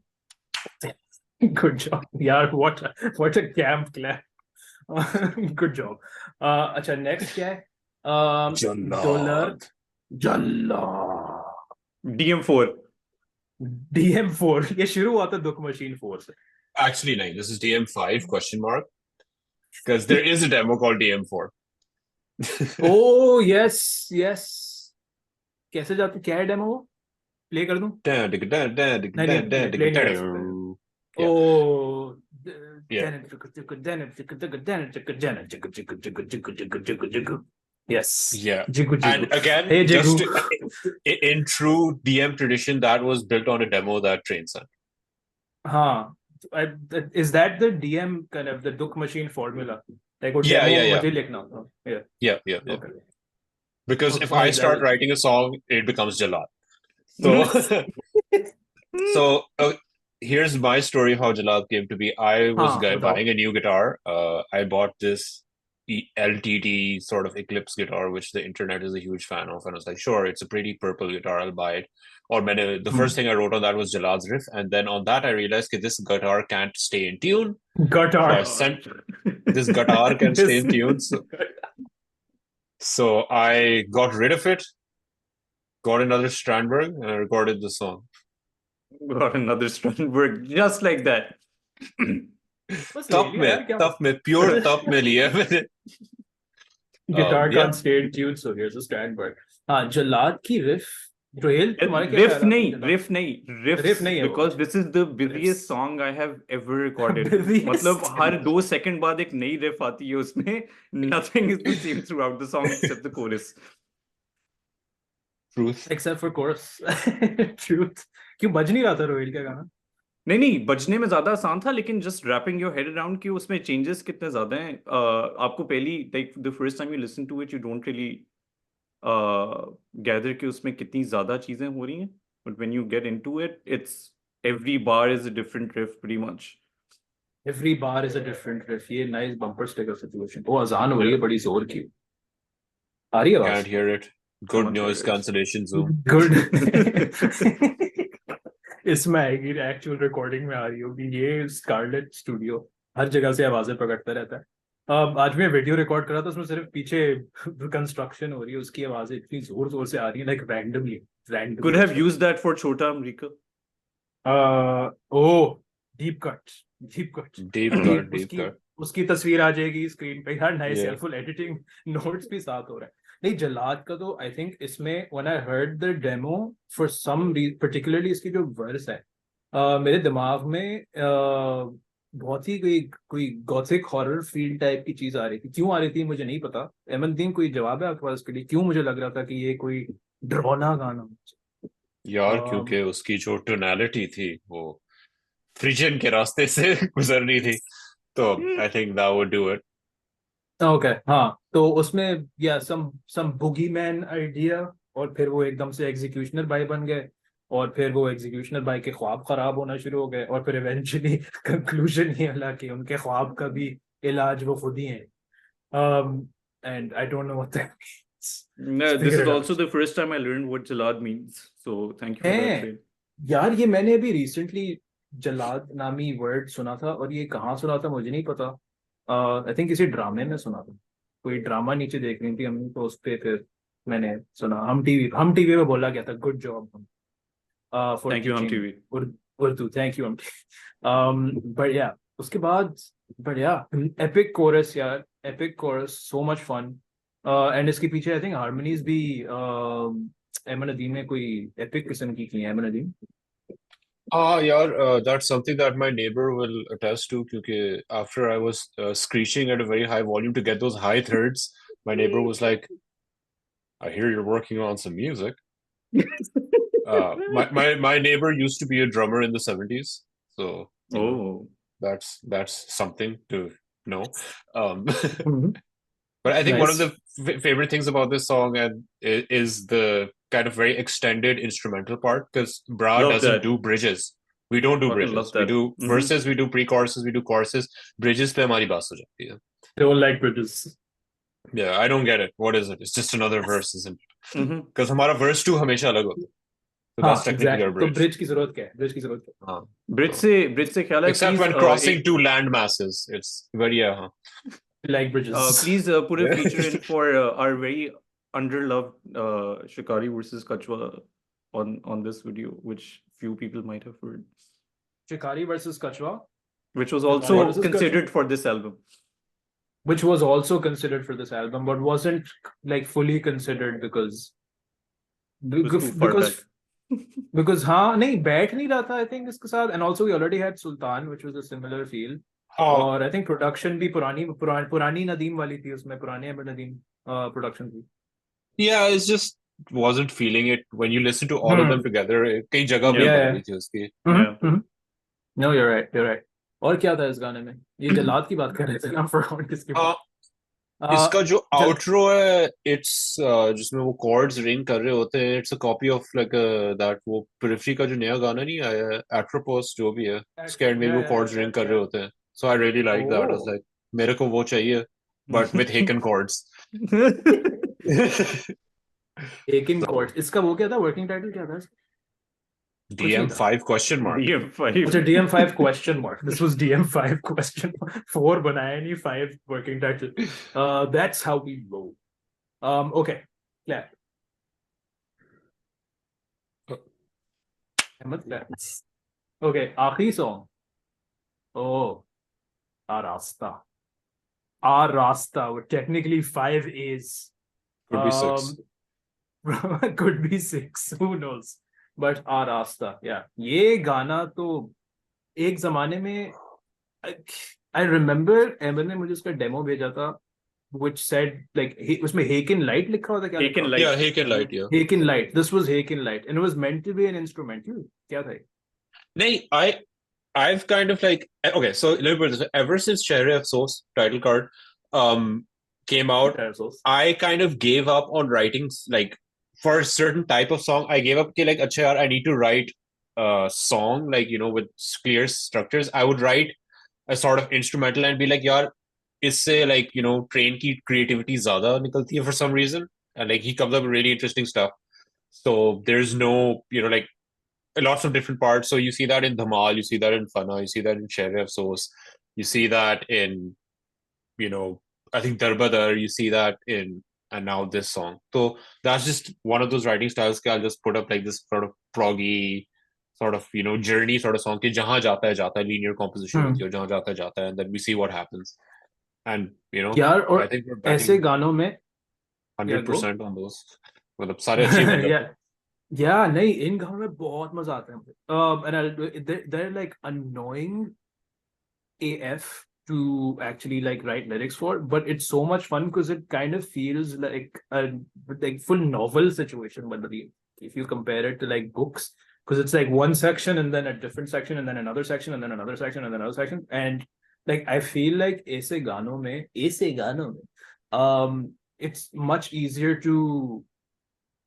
S1: good job. Yeah, what a camp clap. Good job. अच्छा next क्या है? Dollar Jallad.
S3: DM4.
S1: DM4 ये शुरू हुआ था दुख मशीन 4 से.
S2: Actually, no, this is DM5 question mark because there is a demo called DM4.
S1: Oh yes, yes. कैसे जाती क्या है डेमो वो? प्ले कर दूं? नहीं, play नहीं कर सकते.
S2: Yeah.
S1: Oh.
S2: Yeah.
S1: Yes.
S2: Yeah.
S1: Jigu jigu.
S2: And again,
S1: Hey
S2: just
S1: Jigu.
S2: in true DM tradition, that was built on a demo that Train sent.
S1: हाँ. Is that the DM kind of the Duk machine formula? Like वो
S2: Yeah,
S1: demo
S2: yeah, yeah.
S1: मुझे लिखना होता. Yeah.
S2: Yeah.
S1: Okay.
S2: Because
S1: Okay,
S2: if I
S1: fine,
S2: start
S1: that-
S2: writing a song, it becomes Jalad. So here's my story of how Jalad came to be. I was
S1: बताओ.
S2: buying a new guitar. I bought this LTD sort of Eclipse guitar, which the internet is a huge fan of. And I was like, sure, it's a pretty purple guitar. I'll buy it. Or the first thing I wrote on that was Jalad's riff. And then on that, I realized that this guitar can't stay in tune.
S1: Guitar.
S2: So I sent this guitar can stay in tune. So I got rid of it, got another Strandberg, and I recorded the song.
S3: Got another Strandberg just like that.
S2: Top में pure top में लिया मैंने.
S1: Guitar
S2: yeah.
S1: can't stay in tune, so here's a Strandberg. हाँ, Jalad की riff. Rohel, तुम्हारा क्या
S3: Riff
S1: ख्याल है
S3: नहीं,
S1: Jalad?
S3: riff नहीं, riffs,
S1: Riff नहीं है वो.
S3: because this is the busiest
S1: Riffs.
S3: song I have ever recorded.
S1: Busiest.
S3: मतलब हर 2 सेकंड बाद एक नई riff आती है उसमें. Nothing is the same throughout the song except the chorus.
S2: Truth.
S1: Except for chorus. Truth. क्यों बज नहीं रहा था रोहिल का गाना?
S3: नहीं बजने में ज्यादा आसान था, लेकिन just wrapping your head around कि उसमें changes कितने ज्यादा हैं. आपको पहली like the first time you listen to it you don't really gather कि उसमें कितनी ज्यादा चीजें हो रही हैं. But when you get into it, it's every bar is a different riff pretty much.
S1: Every bar is a different riff. ये nice bumper sticker situation. वो अजान हो रही है बड़ी जोर की. आ रही है आवाज?
S2: Can't hear it. Good
S1: Can't
S2: noise
S1: hear it.
S2: cancellation Zoom.
S1: Good. इसमें आएगी एक्चुअल रिकॉर्डिंग में आ रही होगी. ये स्कारलेट स्टूडियो हर जगह से आवाजें प्रकटता रहता है. आज मैं वीडियो रिकॉर्ड कर रहा था, उसमें सिर्फ पीछे कंस्ट्रक्शन हो रही है, उसकी आवाजें इतनी जोर से आ रही है, like randomly.
S3: Could have used that for Chota Amrika.
S1: Deep cut.
S2: Deep cut.
S1: उसकी तस्वीर आ जाएगी स्क्रीन पे. यार नाइस
S2: Yeah.
S1: यार, फुल एडिटिंग नोट्स भी साथ हो रहा है. नहीं, जलाद का तो आई थिंक इसमें when I heard the demo for some particularly इसकी जो वर्स है मेरे दिमाग में बहुत ही कोई गॉथिक हॉरर फील टाइप की चीज आ रही थी. क्यों आ रही थी मुझे नहीं पता. अहमदीन कोई जवाब है आपके पास इसके लिए क्यों मुझे लग रहा था कि ये कोई डरावना गाना?
S2: यार क्योंकि उसकी जो टोनैलिटी थी वो फ्रिजन के रास्ते से गुजरनी थी, तो I think that would do it.
S1: Okay. हाँ, तो उसमें या सम बुगीमैन आइडिया, और फिर वो एकदम से एग्जीक्यूशनर बाय बन गए, और फिर वो एग्जीक्यूशनर बाय के ख्वाब खराब होना शुरू हो गए, और फिर इवेंचुअली कंक्लूजन ये मिला कि उनके ख्वाब का भी इलाज वो खुद ही है. And I don't know what that means.
S3: No, this is also the first time I learned what Jalad means. So thank you for that.
S1: है
S3: Shane.
S1: यार, ये मैंने अभी रिसेंटली जलाद नामी वर्ड सुना था, और ये कहाँ सुना था मुझे नहीं पता. आई थिंक किसी ड्रामे में सुना था. कोई ड्रामा नीचे देख रही थी हम, तो उस पे फिर मैंने सुना. हम टीवी में बोला गया था good job for
S3: Thank you, Hum TV.
S1: Urdu. Thank you. But या उसके बाद बढ़िया एपिक कोरस यार. Epic chorus, so much fun. And इसके पीछे आई थिंक हारमोनीज भी एमन अदीम ने कोई एपिक किस्म की है. एमन अदीम.
S2: Yeah, that's something that my neighbor will attest to. Because after I was screeching at a very high volume to get those high thirds, my neighbor was like, "I hear you're working on some music." My neighbor used to be a drummer in the 70s, so you know,
S3: Oh,
S2: that's something to know.
S1: Mhm.
S2: But I think one of
S1: Nice.
S2: the favorite things about this song is the kind of very extended instrumental part, because Bra
S3: Love
S2: doesn't
S3: that.
S2: do bridges. We don't do
S3: Fucking love
S2: bridges. We
S3: that.
S2: do
S3: Mhm.
S2: verses, we do pre-choruses, we do choruses. Bridges पे हमारी बात हो जाती है.
S1: Don't like bridges.
S2: Yeah, I don't get it. What is it? It's just another verse, isn't it?
S3: Mhm.
S2: Because हमारा verse 2 हमेशा अलग होता है. So that's
S1: हाँ
S2: technically
S1: एग्जैक्ट
S2: our
S1: तो
S2: bridge.
S1: ब्रिज की जरूरत क्या है ब्रिज की जरूरत क्या
S2: हाँ.
S3: ब्रिज से ख्याल है
S2: Except
S3: please
S2: when crossing two land masses, it's very
S1: है like bridges
S3: please put a feature in for our very underloved Shikari versus Kachwa on this video, which few people might have heard,
S1: शिकारी versus Kachhwa
S3: which was
S1: Shikari
S3: also
S1: versus
S3: considered for this album.
S1: which was also considered for this album but wasn't like fully considered because
S3: It was too far
S1: because
S3: back.
S1: because हाँ नहीं बैठ नहीं रहा था I think इसके साथ and also we already had Sultan which was a similar feel
S2: हाँ.
S1: और I think production भी पुरानी नदीम वाली थी उसमें पुरानी अहमद नदीम production थी
S2: Yeah, it's just wasn't feeling it when you listen to all of them together. कई जगह
S3: Yeah.
S2: बदल
S1: Yeah.
S2: गई थी उसकी.
S3: Yeah.
S1: No, you're right. और क्या था इस गाने में ये जलाद की बात कर रहे थे ना फरहान किसकी
S2: हाँ. इसका जो outro है, it's जिसमें वो chords ring कर रहे होते हैं. It's a copy of like that वो Periphery का जो नया गाना नहीं आया है, Atropos जो भी है, उसके end में वो chords ring कर रहे होते हैं. So I really like that. I was like, मेरे को वो चाहिए, but with Haken chords.
S1: Haken chords इसका वो क्या था वर्किंग टाइटल क्या था
S2: DM5 question mark.
S3: DM5.
S1: अच्छा DM5 question mark this was DM5 question mark 4 बनाया नहीं 5 working title that's how we roll okay clap Ahmed clap okay आखिरी song oh Arasta with technically 5 A's
S2: Could be 6.
S1: could be 6 who knows but Arasta yeah ये गाना तो एक जमाने में I remember एमन ने मुझे उसका डेमो भेजा था which said like उसमें Haken Light लिखा हुआ था क्या
S3: Haken
S1: लिखा
S3: Light.
S2: Yeah, Haken Light, yeah.
S1: Haken Light this was Haken Light and it was meant to be an instrumental क्या था ये?
S2: नहीं, I've kind of like okay, so let me put it this way. Ever since Cherry Afsos title card came out, I kind of gave up on writing like for a certain type of song. I gave up like अच्छा यार, I need to write a song like with clear structures. I would write a sort of instrumental and be like यार इससे like train की creativity ज़्यादा निकलती है for some reason, and like he comes up with really interesting stuff. So there's no like lots of different parts. So you see that in Dhamal, you see that in Fana, you see that in Shere Afsos, you see that in I think Darbadar, you see that in and now this song. So that's just one of those writing styles I'll just put up like this sort of proggy sort of journey sort of song कि जहाँ जाता है linear composition होती है और जहाँ जाता है and then we see what happens. And
S1: यार और
S2: I think we're
S1: ऐसे
S2: backing
S1: गानों में
S2: 100% on those. मतलब सारे achievement करते हैं.
S1: yeah नहीं इन गानों में बहुत मजा आता है मुझे and they're like annoying AF to actually like write lyrics for but it's so much fun because it kind of feels like a like full novel situation but if you compare it to like books because it's like one section and then a different section and then another section and then another section and then another section and like I feel like ऐसे गानों में it's much easier to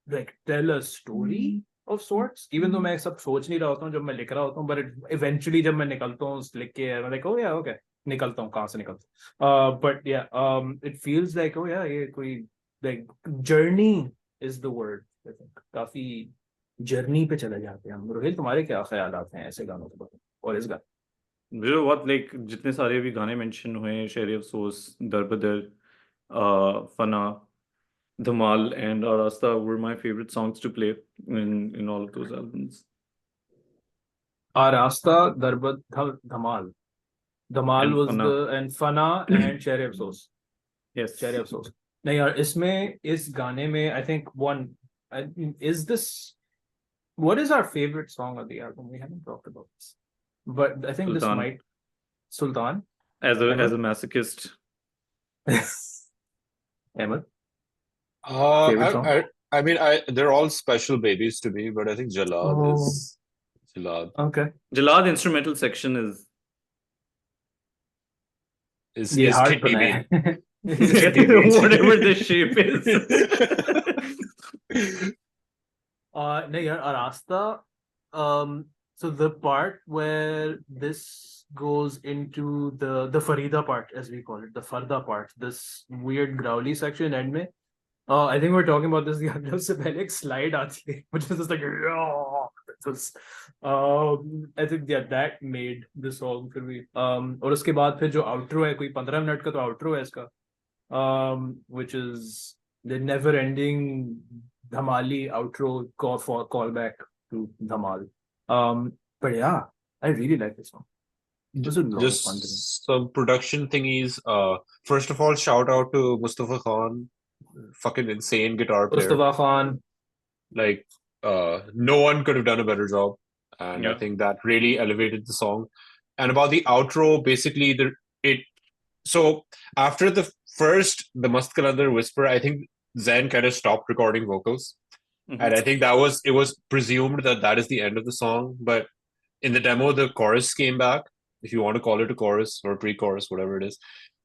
S1: like tell a story of sorts even though मैं सब सोच नहीं रहा होता हूँ जब मैं लिख रहा होता हूँ but eventually जब मैं निकलता हूँ लिख के मैं like oh yeah okay निकलता हूँ कहाँ से निकलता हूँ but yeah it feels like oh yeah ये कोई like journey is the word I think काफी जर्नी पे चले जाते हैं हम रोहित तुम्हारे क्या ख्यालात हैं ऐसे गानों के बारे में और इस गाने
S3: मुझे बहुत लाइक जितने सारे भी गाने मेंशन हुए शेर अफसोस दरबदर फना Dhamal and Arasta were my favorite songs to play in all of those albums.
S1: Arasta, Darbad, Dhamal. Dhamal
S3: And
S1: was
S3: Fana.
S1: and Fana and Cherry Afsos.
S3: Yes.
S1: Cherry Afsos. नहीं यार इसमें इस गाने में I think is this what is our favorite song of the album? We haven't talked about this, but I think
S3: Sultan.
S1: this might Sultan
S3: As a masochist.
S1: Ahmed. Favorite song?
S2: I mean, they're all special babies to me, but I think Jalad is Jalad.
S1: Okay.
S3: Jalad instrumental section is
S1: hard
S2: kidney
S1: बनाया
S2: bean.
S1: है.
S3: whatever the shape is.
S1: नहीं यार Arasta so the part where this goes into the Farida part as we call it the Farda part this weird growly section end में I think we're talking about this the other से पहले एक slide आती है which is just like That was, I think yeah, that made the song for me. और उसके बाद फिर जो outro है, कोई 15 मिनट का तो outro है इसका, which is the never-ending Dhamali outro callback to Dhamal. But yeah, I really like this song. It was a lot of fun to me.
S2: Just some production thingies. First of all, shout out to Mustafa Khan, fucking insane guitar player.
S1: Mustafa Khan.
S2: Like, no one could have done a better job, and I
S3: Yeah.
S2: think that really elevated the song. And about the outro, basically, so after the Mast Kalandar Whisper, I think Zen kind of stopped recording vocals,
S3: Mhm.
S2: and I think it was presumed that is the end of the song. But in the demo, the chorus came back, if you want to call it a chorus or pre-chorus, whatever it is.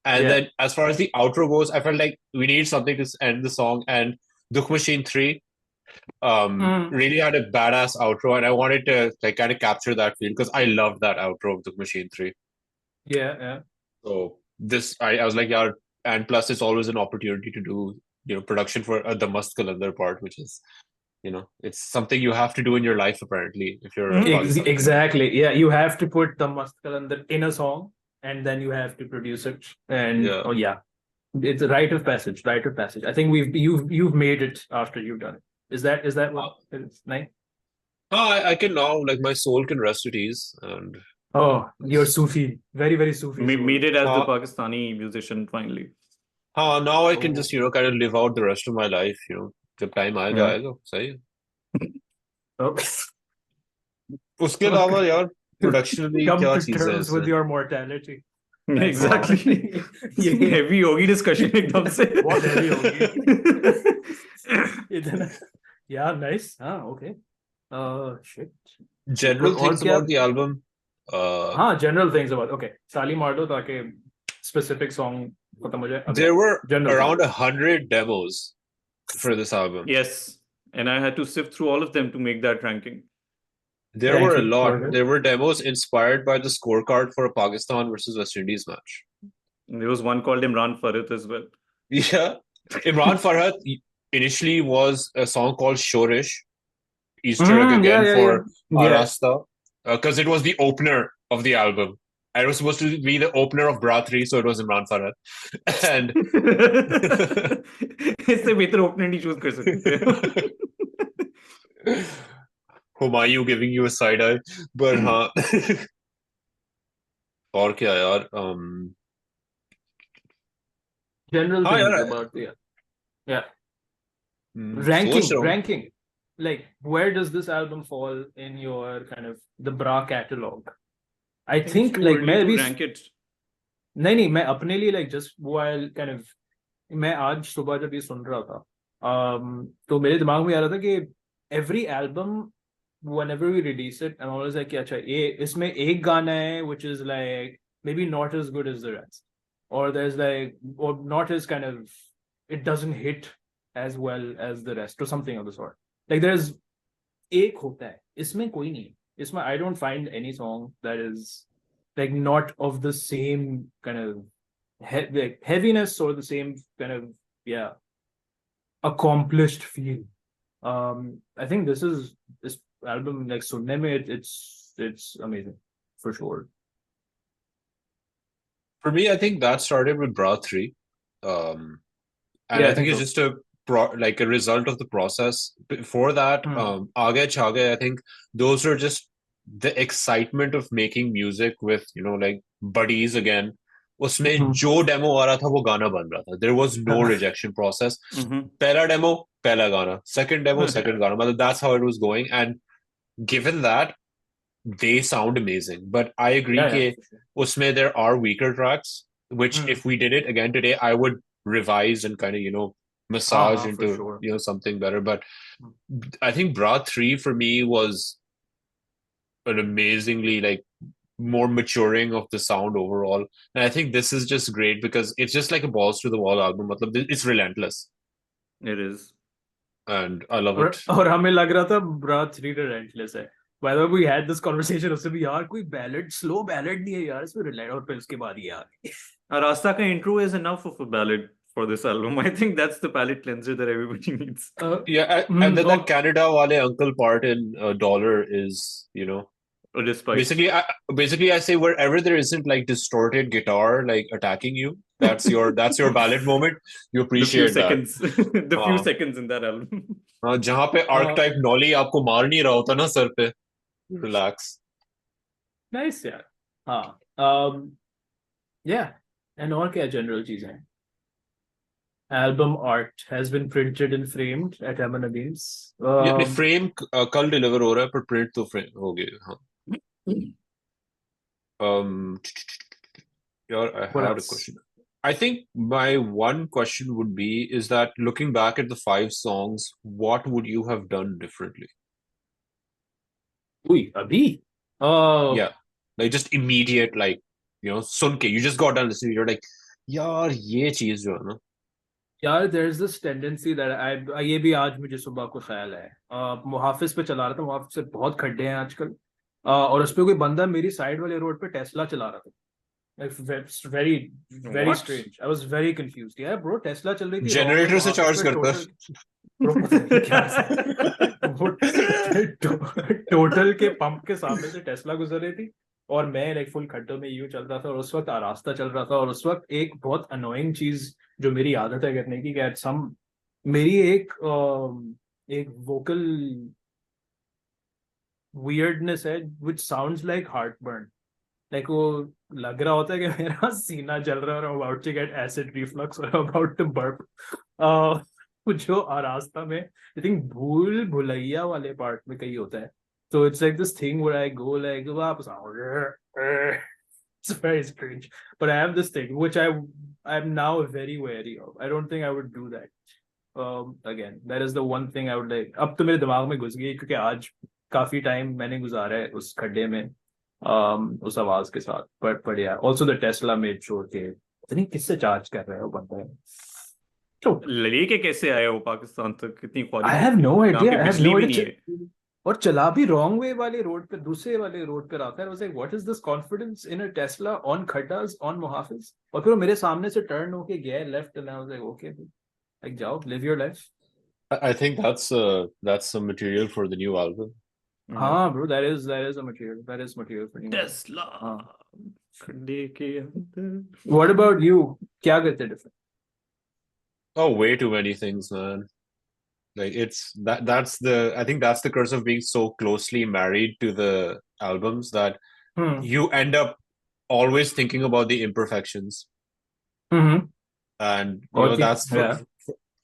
S2: And
S1: Yeah.
S2: then as far as the outro goes, I felt like we need something to end the song. And Dukh Machine 3 really had a badass outro, and I wanted to like kind of capture that feel because I loved that outro of Dukh Machine 3.
S1: Yeah.
S2: So I was like, yeah, and plus it's always an opportunity to do production for the Mast Kalandar part, which is it's something you have to do in your life apparently if you're a Pakistani.
S1: Exactly. Yeah, you have to put the Mast Kalandar in a song, and then you have to produce it. And
S2: Yeah.
S1: oh yeah, it's a rite of passage. Rite of passage. I think you've made it after you've done it. Is that what it's nice?
S2: I can now, like, my soul can rest at ease, and
S1: Oh, you're Sufi. Very, very Sufi.
S3: Made it as the
S2: Uh,
S3: Pakistani musician finally.
S2: now I can
S1: Oh.
S2: just kind of live out the rest of my life. जब time आएगा
S1: Yeah.
S2: आएगा सही है।
S1: Oh.
S2: उसके अलावा यार production भी
S1: Come
S2: क्या
S1: to
S2: चीज़ है
S1: terms with
S2: इसमें?
S1: your mortality.
S3: Exactly.
S1: ये
S3: heavy होगी discussion एकदम से।
S1: बहुत heavy होगी। इतना yeah, nice. Okay. Shit.
S2: General
S1: और
S2: things
S1: क्या-
S2: about the album.
S1: General things about okay. साली मार दो ताकि specific song खत्म हो जाए। अगला।
S2: There were
S1: General
S2: around 100 demos for this album.
S3: Yes, and I had to sift through all of them to make that ranking.
S2: There
S1: Thank
S2: were a
S1: you.
S2: lot.
S1: Okay.
S2: There were demos inspired by the scorecard for a Pakistan versus West Indies match.
S3: And there was one called Imran Farhat as well.
S2: Yeah. Imran Farhat initially was a song called Shorish, Easter egg again for Arasta, because it was the opener of the album. And it was supposed to be the opener of Bra3, so it was Imran Farhat. And
S3: इससे बेहतर opener नहीं choose कर सकते।
S2: Humayun giving you a side eye. But हाँ और क्या यार
S1: General
S2: हाँ
S1: things
S2: यार
S1: about the yeah.
S2: सोच रहा हूँ।
S1: Ranking. Like, where does this album fall in your kind of the Bra catalog? I think
S3: it's too
S1: like
S3: early
S1: मैं
S3: to
S1: अभी
S3: rank it.
S1: नहीं मैं अपने लिए like just while kind of मैं आज सुबह जब ये सुन रहा था तो मेरे दिमाग में आ रहा था कि every album whenever we release it I'm always like अच्छा ये इसमें एक गाना है which is like maybe not as good as the rest or there's like or not as kind of it doesn't hit as well as the rest or something of the sort like there's एक होता है इसमें कोई नहीं इसमें I don't find any song that is like not of the same kind of like heaviness or the same kind of accomplished feel. I think this album like sunne mein it's amazing for sure.
S2: For me, I think that started with Bra3. And
S1: Yeah,
S2: I think it's just a result of the process. Before that, Aage Chage, I think those were just the excitement of making music with, like buddies again. उसमें जो demo आ रहा था वो गाना बन रहा था. There was no rejection process. पहला demo, पहला गाना. Second demo, second गाना. मतलब that's how it was going. And given that, they sound amazing. But I agree कि उसमें there are weaker tracks, which if we did it again today, I would revise and kind of, massage into,
S1: sure.
S2: something better. But I think Bra3 for me was an amazingly like more maturing of the sound overall. And I think this is just great because it's just like a balls to the wall album. It's relentless.
S3: It is.
S2: And I love it.
S1: और हमें लग रहा था Bra3 relentless है. By the way, we had this conversation उससे भी यार कोई ballad नहीं है यार इसमें relent और फिर उसके बाद ये यार
S3: Arasta का intro is enough of a ballad for this album. I think that's the palate cleanser that everybody needs.
S2: Yeah, and then that Canada wale uncle part in Dollar is, you know,
S3: Despite
S2: basically I say wherever there isn't like distorted guitar like attacking you, that's your ballad moment. You
S3: the few
S2: appreciate that.
S3: seconds, the few
S2: हाँ
S3: seconds in that album.
S2: जहाँ पे archetype नॉली आपको मार नहीं रहा होता ना sir पे, relax.
S1: नाइस यार. हाँ. Yeah. And और क्या जनरल चीजें हैं? Album art has been printed and framed at Aman Adim's.
S2: ये frame कल deliver हो रहा है पर print तो frame हो गया. हाँ. Yeah, I
S1: What
S2: had a
S1: else?
S2: question. I think my one question would be is that looking back at the 5 songs, what would you have done differently?
S1: Ui, abhi?
S2: Yeah, like just immediate, like, you know, सुन के you just got done listening, you're like, यार ये चीज जो है ना.
S1: यार there's this tendency that ये भी आज मुझे सुबह को ख्याल है. मुहाफिज पे चला रहा था. मुहाफिज से बहुत खड्डे हैं आजकल. और उस पे कोई बंदा मेरी साइड वाले रोड पे टेस्ला चला रहा था. Very very
S3: What?
S1: strange. I was very confused. Yeah bro, Tesla चल रही थी.
S2: जनरेटर से चार्ज करता है.
S1: Bro, पता नहीं क्या वो टोटल के पंप के सामने से टेस्ला गुजर रही थी और मैं लाइक फुल खड्डों में यूं चल रहा था. और उस वक्त रास्ता चल रहा था और उस वक्त एक बहुत अनोइंग चीज जो मेरी आदत है करने की, कि सम मेरी एक वोकल वियर्डनेस है which sounds like heartburn. Like वो लग रहा होता है कि मेरा सीना जल रहा है और about to get acid reflux और अबाउट टू बर्प. जो रास्ता में आई थिंक भूल भुलैया वाले पार्ट में कहीं होता है. So it's like this thing where I go like वापस आओ. It's very strange, but I have this thing which I'm now very wary of. I don't think I would do that. Again, that is the one thing I would like. अब तो मेरे दिमाग में घुस गई क्योंकि आज काफी टाइम मैंने गुजारा है उस खड्डे में उस आवाज के साथ. but yeah, also the Tesla made sure के पता नहीं किससे चार्ज कर रहा है वो बंदा है.
S3: लेके कैसे आया वो पाकिस्तान तक? कितनी
S1: I
S3: quality
S1: have no idea. I have
S3: बिजली
S1: no
S3: भी
S1: idea.
S3: नहीं है.
S1: और चला भी रॉन्ग वे वाले रोड पे, दूसरे वाले रोड पे आता है. I was like, what is this confidence in a Tesla on खड्डास on मुहाफिज? और फिर वो मेरे सामने से टर्न होके गया left and I was like, okay, like जाओ, live your life.
S2: I think that's some material for the new album.
S1: हाँ bro, that is a material. That is material for new.
S3: Tesla खड्डे के अंदर.
S1: What about you? क्या करते different?
S2: Oh, way too many things, man. Like it's that's I think that's the curse of being so closely married to the albums that you end up always thinking about the imperfections. And you know, that's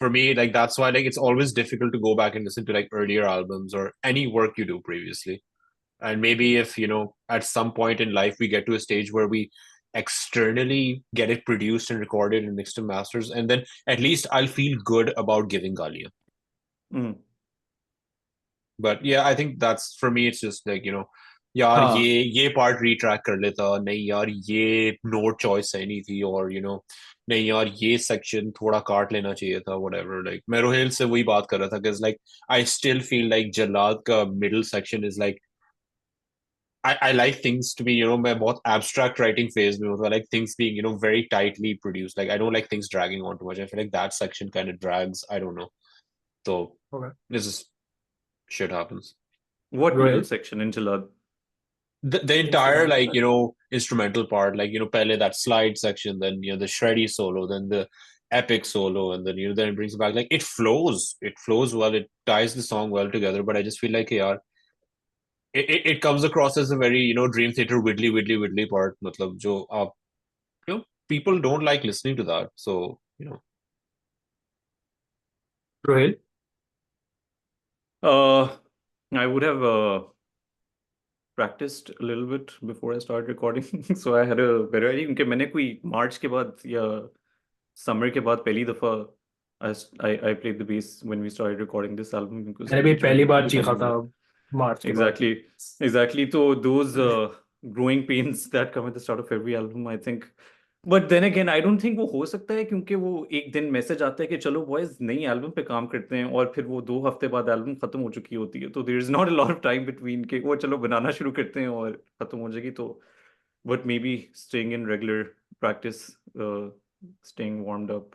S2: for me, like that's why like it's always difficult to go back and listen to like earlier albums or any work you do previously. And maybe if, you know, at some point in life we get to a stage where we externally get it produced and recorded and mixed and masters, and then at least I'll feel good about giving Galia. But yeah, I think that's for me. It's just like, you know, यार ये part retrack कर लेता, नहीं यार ये note choice सही नहीं थी, और you know, नहीं यार ये section थोड़ा काट लेना चाहिए था, whatever. Like मैं रोहेल से वही बात कर रहा था, because like I still feel like जल्लाद का middle section is like, I like things to be, you know, मैं बहुत abstract writing phase में होता, I like things being, you know, very tightly produced. Like I don't like things dragging on too much. I feel like that section kind of drags. I don't know. So this is shit happens.
S3: What middle section in Jalad?
S2: The entire like, you know, instrumental part, like, you know, pehle that slide section, then, you know, the shreddy solo, then the epic solo, and then, you know, then it brings it back. Like it flows well, it ties the song well together. But I just feel like, yaar, it comes across as a very, you know, Dream Theater widdly part. Matlab, jo aap, you know, people don't like listening to that. So, you know.
S1: Rohil?
S3: I would have practiced a little bit before I started recording. So I had a better idea. क्योंकि मैंने कोई March के बाद या summer के बाद पहली दफा I played the bass when we started recording this album.
S1: मैंने भी पहली बार चीखा था March के बाद.
S3: Exactly. So those growing pains that come at the start of every album, I think. But then again, I don't think वो हो सकता है, क्योंकि वो एक दिन मैसेज आता है कि चलो बॉयज नई एल्बम पे काम करते हैं, और फिर वो 2 हफ्ते बाद एल्बम खत्म हो चुकी होती है. तो there is not a lot of time between के वो चलो बनाना शुरू करते हैं और खत्म हो जाएगी. तो but may be staying in regular practice, staying warmed up,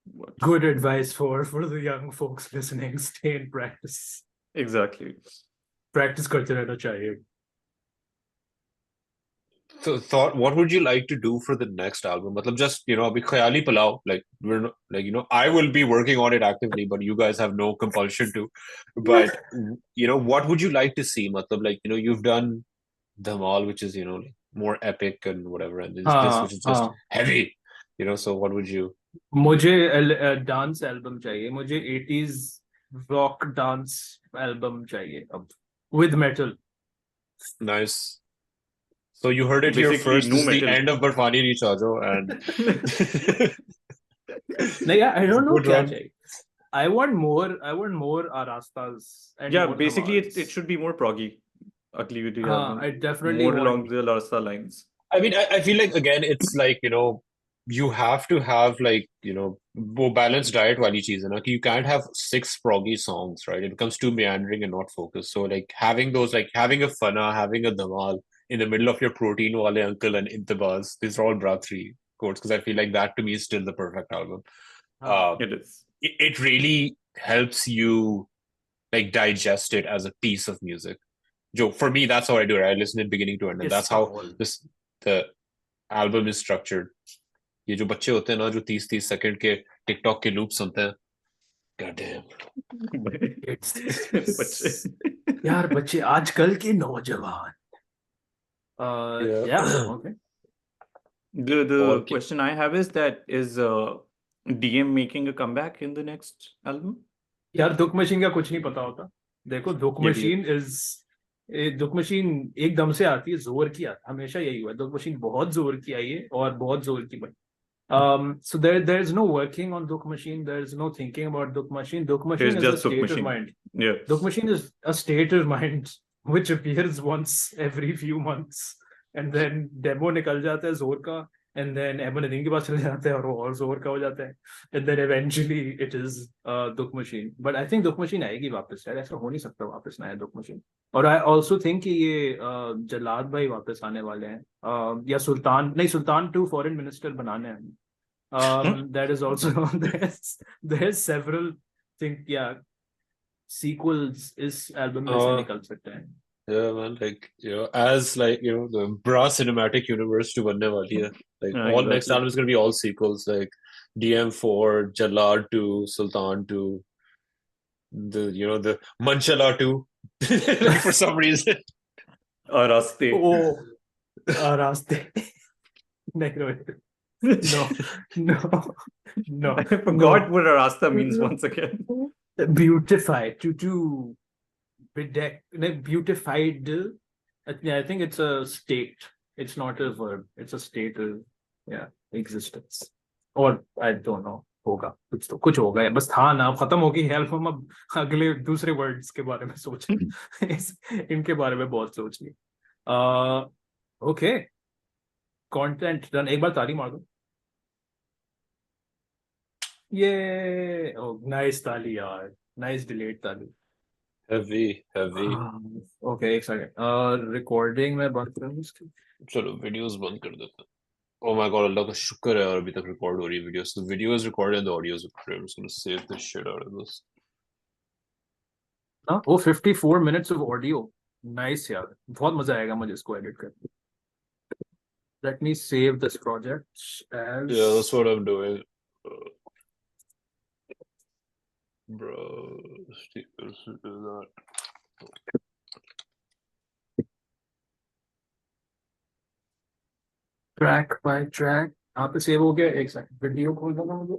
S3: But
S1: Good advice for the young folks listening. Stay in practice.
S3: exactly.
S1: Practice करते रहना चाहिए.
S2: So thought, what would you like to do for the next album? Matlab just, abhi khayali pulao, like we're not, like, I will be working on it actively, but you guys have no compulsion to. But, what would you like to see? Matlab, like, you've done Dhamal, which is, like more epic and whatever, and this which is just heavy, so what would you?
S1: मुझे dance album चाहिए. मुझे 80s rock dance album चाहिए अब with metal.
S2: Nice. So you heard it here
S3: Basically,
S2: first.
S3: nu
S2: This is the
S3: metal.
S2: end of Barfani Richajo, and
S1: नहीं, I don't know
S2: Good
S1: क्या
S2: one.
S1: चाहिए. I want more Arastas and
S3: Yeah,
S1: more
S3: basically
S1: Dhamals.
S3: it should be more proggy. Ugly Beauty album.
S1: I definitely
S3: More
S1: want.
S3: along the Larsa lines.
S2: I mean, I feel like, again, it's like, you have to have, like, वो balanced diet वाली चीज है ना, कि you can't have 6 proggy songs, right? It becomes too meandering and not focused. So like having those, like having a Fana, having a Dhamal in the middle of your protein wale uncle and Intabaz, these are all Bra3 quotes, because I feel like that to me is still the perfect album.
S3: It is.
S2: It really helps you like digest it as a piece of music. Joe, for me, that's how I do it. I listen it beginning to end, and
S1: It's
S2: that's
S1: the
S2: how
S1: whole-
S2: the album is structured. ये जो बच्चे होते हैं ना, जो 30-30 second के TikTok के loop सुनते हैं, God damn.
S3: बच्चे.
S1: यार बच्चे आजकल के नौजवान. Yeah, okay.
S3: The
S2: Okay.
S3: question I have is that is DM making a comeback in the next album?
S1: यार दुख मशीन का कुछ नहीं पता होता. देखो दुख
S3: ये भी है.
S1: मशीन दुख मशीन एकदम से आती है, जोर की आती है. हमेशा यही हुआ है. दुख मशीन बहुत जोर की आई है और बहुत जोर की बनी. So there is no working on Dukh Machine. There is no thinking about Dukh Machine. Dukh Machine
S3: There's
S1: is a
S3: just Dukh
S1: state of
S3: Machine.
S1: mind.
S3: Yeah.
S1: Dukh Machine is a state of mind which appears once every few months, and then demo निकल जाता है जोर का, and then Evan Nadeem के पास चले जाते हैं और वो और जोर का हो जाता है, and then eventually it is Dukh Machine. But I think Dukh Machine आएगी वापस यार. ऐसा हो नहीं सकता वापस ना आए Dukh Machine. और I also think कि ये जलाद भाई वापस आने वाले हैं, या सुल्तान 2 फॉरेन मिनिस्टर बनाने हैं. That is also there's several think sequels इस एल्बम में से निकल सकते हैं.
S2: Yeah, man, like, as like, the Bra cinematic universe to बनने वाली है. Like,
S3: Yeah,
S2: all next
S3: exactly.
S2: album is going to be all sequels, like DM4, Jalad 2, Sultan 2, the Manchala 2, like, for some reason.
S3: Raste.
S1: Oh, रास्ते. No.
S3: I forgot what a Rasta means once again.
S1: Beautify, to beautified. I think it's a state. It's not a verb. It's a state of existence. Or I don't know. होगा कुछ होगा. बस था ना, खत्म हो गई हेल्प. हम अब अगले दूसरे वर्ड्स के बारे में सोच इनके बारे में बहुत सोच ली. Okay, content done. एक बार ताली मार दो. ये नाइस ताली यार. नाइस डिलेट ताली.
S2: Heavy.
S1: ओके, एक सेकंड. रिकॉर्डिंग में बंद करूं इसकी.
S2: चलो वीडियोस बंद कर देते हैं. Oh my god, अल्लाह का शुक्र है, और अभी तक रिकॉर्ड हो रही है video. So the video is recorded and the audio is recorded. I'm just going to save the shit out of this.
S1: Oh, 54 minutes of audio. Nice यार. बहुत मजा आएगा मुझे इसको एडिट करके. Let me save this project as.
S2: Yeah, that's what I'm doing. Bro, let's do that.
S1: Track bye track यहाँ पे save हो गया. एक सेकंड वीडियो खोल दूंगा मुझे.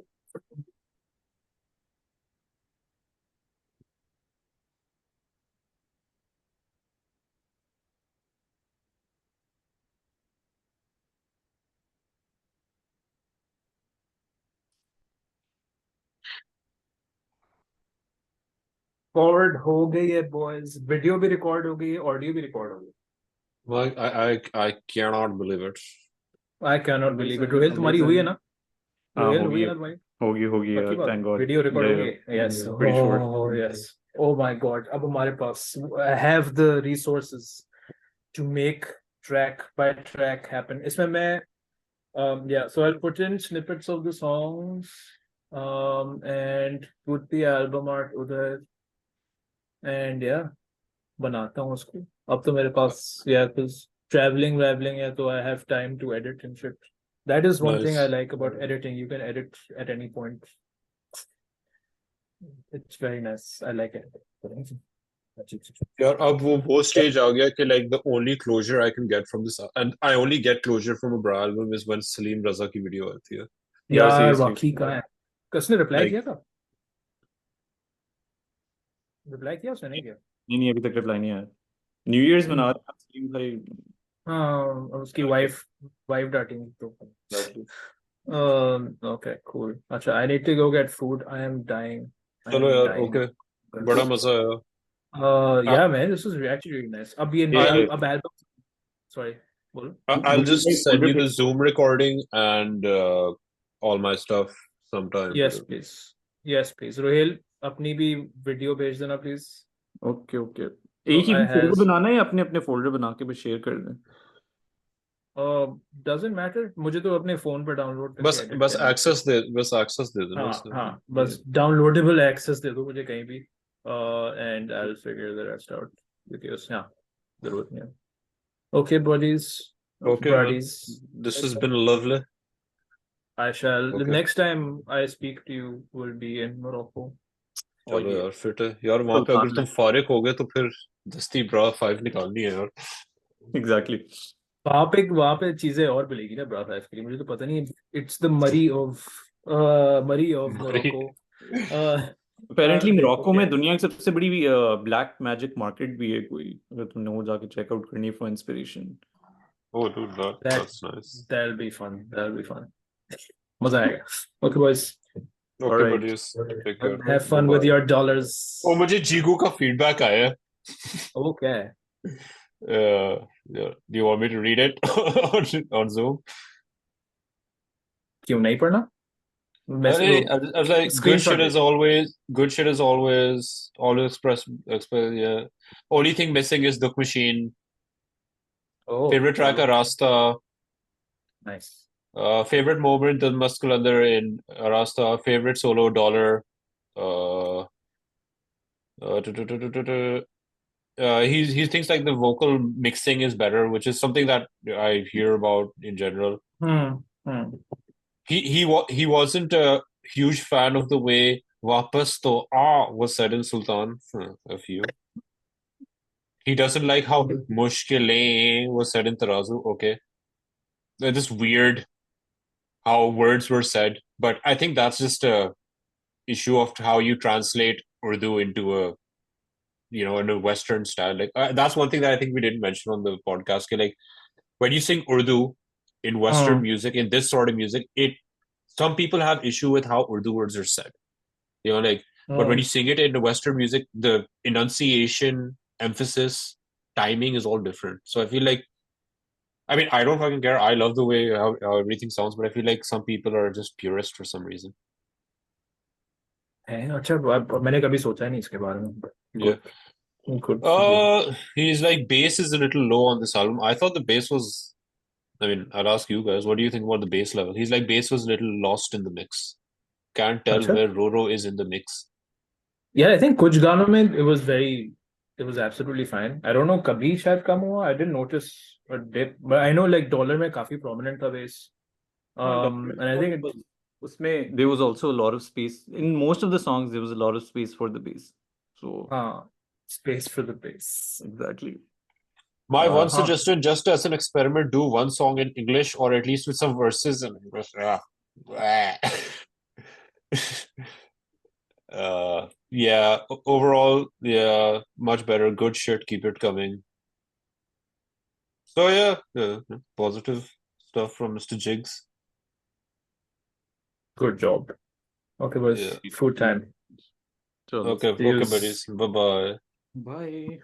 S1: रिकॉर्ड हो गई है बॉयज. वीडियो भी रिकॉर्ड हो गई है, ऑडियो भी रिकॉर्ड हो गई.
S2: Well, I cannot believe it.
S1: I cannot believe it. Rohail तुम्हारी हुई है ना? रोहिल हुई है ना तुम्हारी?
S3: होगी
S1: पक्की बात?
S3: thank God.
S1: वीडियो रिकॉर्ड हो
S3: Yeah,
S1: गई. Yes.
S3: pretty sure.
S1: Oh yes. Oh my God. अब हमारे पास I have the resources to make track by track happen. इसमें मैं yeah, so I'll put in snippets of the songs. And put the album art उधर, and yeah, बनाता हूँ उसको. अब तो मेरे पास, yeah, because traveling है तो I have time to edit and shit. That is one thing I
S2: Nice.
S1: like about editing. You can edit at any point. It's very nice. I like it.
S2: यार अब वो stage आ गया कि like the only closure I can get from this, and I only get closure from a Bra album, is when Salim Raza की video आती है.
S3: Yeah,
S1: यार
S3: seriously.
S1: वाकई कहाँ है? किसने रिप्लाई
S2: Like-
S1: किया था? रिप्लाई किया उसने? नहीं किया.
S3: नहीं अभी तक रिप्लाई नहीं आया. न्यू ईयर्स मना रहे हैं सलीम भाई.
S1: हाँ, उसकी वाइफ डांटेंगी तो.
S3: Exactly.
S1: Okay, cool. अच्छा, I need to go get food. I am dying.
S2: चलो यार, okay. बड़ा मजा आया.
S1: Yeah, man, this is actually really nice. अब ये
S2: Yeah.
S1: अब album. Sorry, बोलो.
S2: I'll just send you the Zoom recording and all my stuff sometime.
S1: Yes, please. Yes, please. Rohail, अपनी भी वीडियो भेज देना, please.
S3: Okay okay. एक ही
S1: I
S3: फोल्डर
S1: has-
S3: बनाना है या अपने अपने फोल्डर बना के बस शेयर कर दें?
S1: Doesn't matter. मुझे तो अपने फोन पर डाउनलोड करके
S2: बस
S1: edit
S2: बस
S1: करना है.
S2: access दे दो ना
S1: हाँ
S2: उसमें.
S1: हाँ, बस downloadable access दे दो मुझे कहीं भी. And I'll figure the rest out because yeah, जरूरत नहीं है. Okay, buddies.
S2: Okay, man.
S1: buddies.
S2: This has been lovely.
S1: I shall. The
S2: Okay.
S1: next time I speak to you will be in Morocco.
S2: चलो
S1: yeah.
S2: यार, fit है यार. वहां पे अगर तुम फारिग हो गए तो फिर दस्ती Bra 5 निकालनी है यार.
S3: एग्जैक्टली.
S1: वहाँ पे चीजें और मिलेगी ना Bra 5 के लिए. मुझे तो पता नहीं. It's the Murray of Morocco.
S3: Apparently Morocco में दुनिया की सबसे बड़ी ब्लैक मैजिक मार्केट भी है कोई, अगर तुमने वो जाके चेकआउट करनी है for inspiration.
S2: Oh, dude, that's nice.
S1: That'll be fun. मजा आएगा. Okay, boys.
S2: Okay,
S3: Alright.
S2: buddies. Take care.
S1: Have fun with your dollars.
S2: Oh, मुझे जीगू का फीडबैक आया है.
S1: Okay.
S2: Yeah. Do you want me to read it on Zoom?
S1: क्यों नहीं पढ़ना?
S2: I was like,
S1: Screenshot
S2: good shit is always express. Yeah. Only thing missing is Dukh Machine.
S1: Oh,
S2: Favorite track Arasta.
S1: nice.
S2: Favorite moment Dil Muscular in Arasta. Favorite solo Dollar. He thinks like the vocal mixing is better, which is something that I hear about in general. He wasn't a huge fan of the way Wapas To was said in Sultan. A few. He doesn't like how Mushkile was said in Tarazu. Okay. They're just weird how words were said, but I think that's just a issue of how you translate Urdu into a, in a Western style. Like that's one thing that I think we didn't mention on the podcast. Like when you sing Urdu in Western music, in this sort of music, some people have issue with how Urdu words are said. But when you sing it in the Western music, the enunciation, emphasis, timing is all different. So I feel like, I mean, I don't fucking care. I love the way how everything sounds, but I feel like some people are just purists for some reason.
S1: अच्छा, मैंने कभी सोचा नहीं इसके बारे में.
S2: Yeah. He's like, bass is a little low on this album. I thought the bass was, I mean, I'll ask you guys, what do you think about the bass level? He's like, bass was a little lost in the mix. Can't tell where Roro is in the mix.
S1: Yeah, I think कुछ गानों में it was absolutely fine. I don't know, कभी शायद कम हुआ. I didn't notice a dip, but I know like Dollar में काफी prominent था bass. And I think
S3: उसमें there was also a lot of space in most of the songs. There was a lot of space for the bass. So
S1: space for the bass.
S3: Exactly.
S2: My one suggestion, just as an experiment, do one song in English or at least with some verses in English. Yeah, overall, yeah, much better. Good shit, keep it coming. So yeah, positive stuff from Mr. Jigs.
S1: Good job. Okay, boys.
S2: Yeah.
S1: Food time.
S2: Okay, buddies. Bye-bye.
S3: Bye.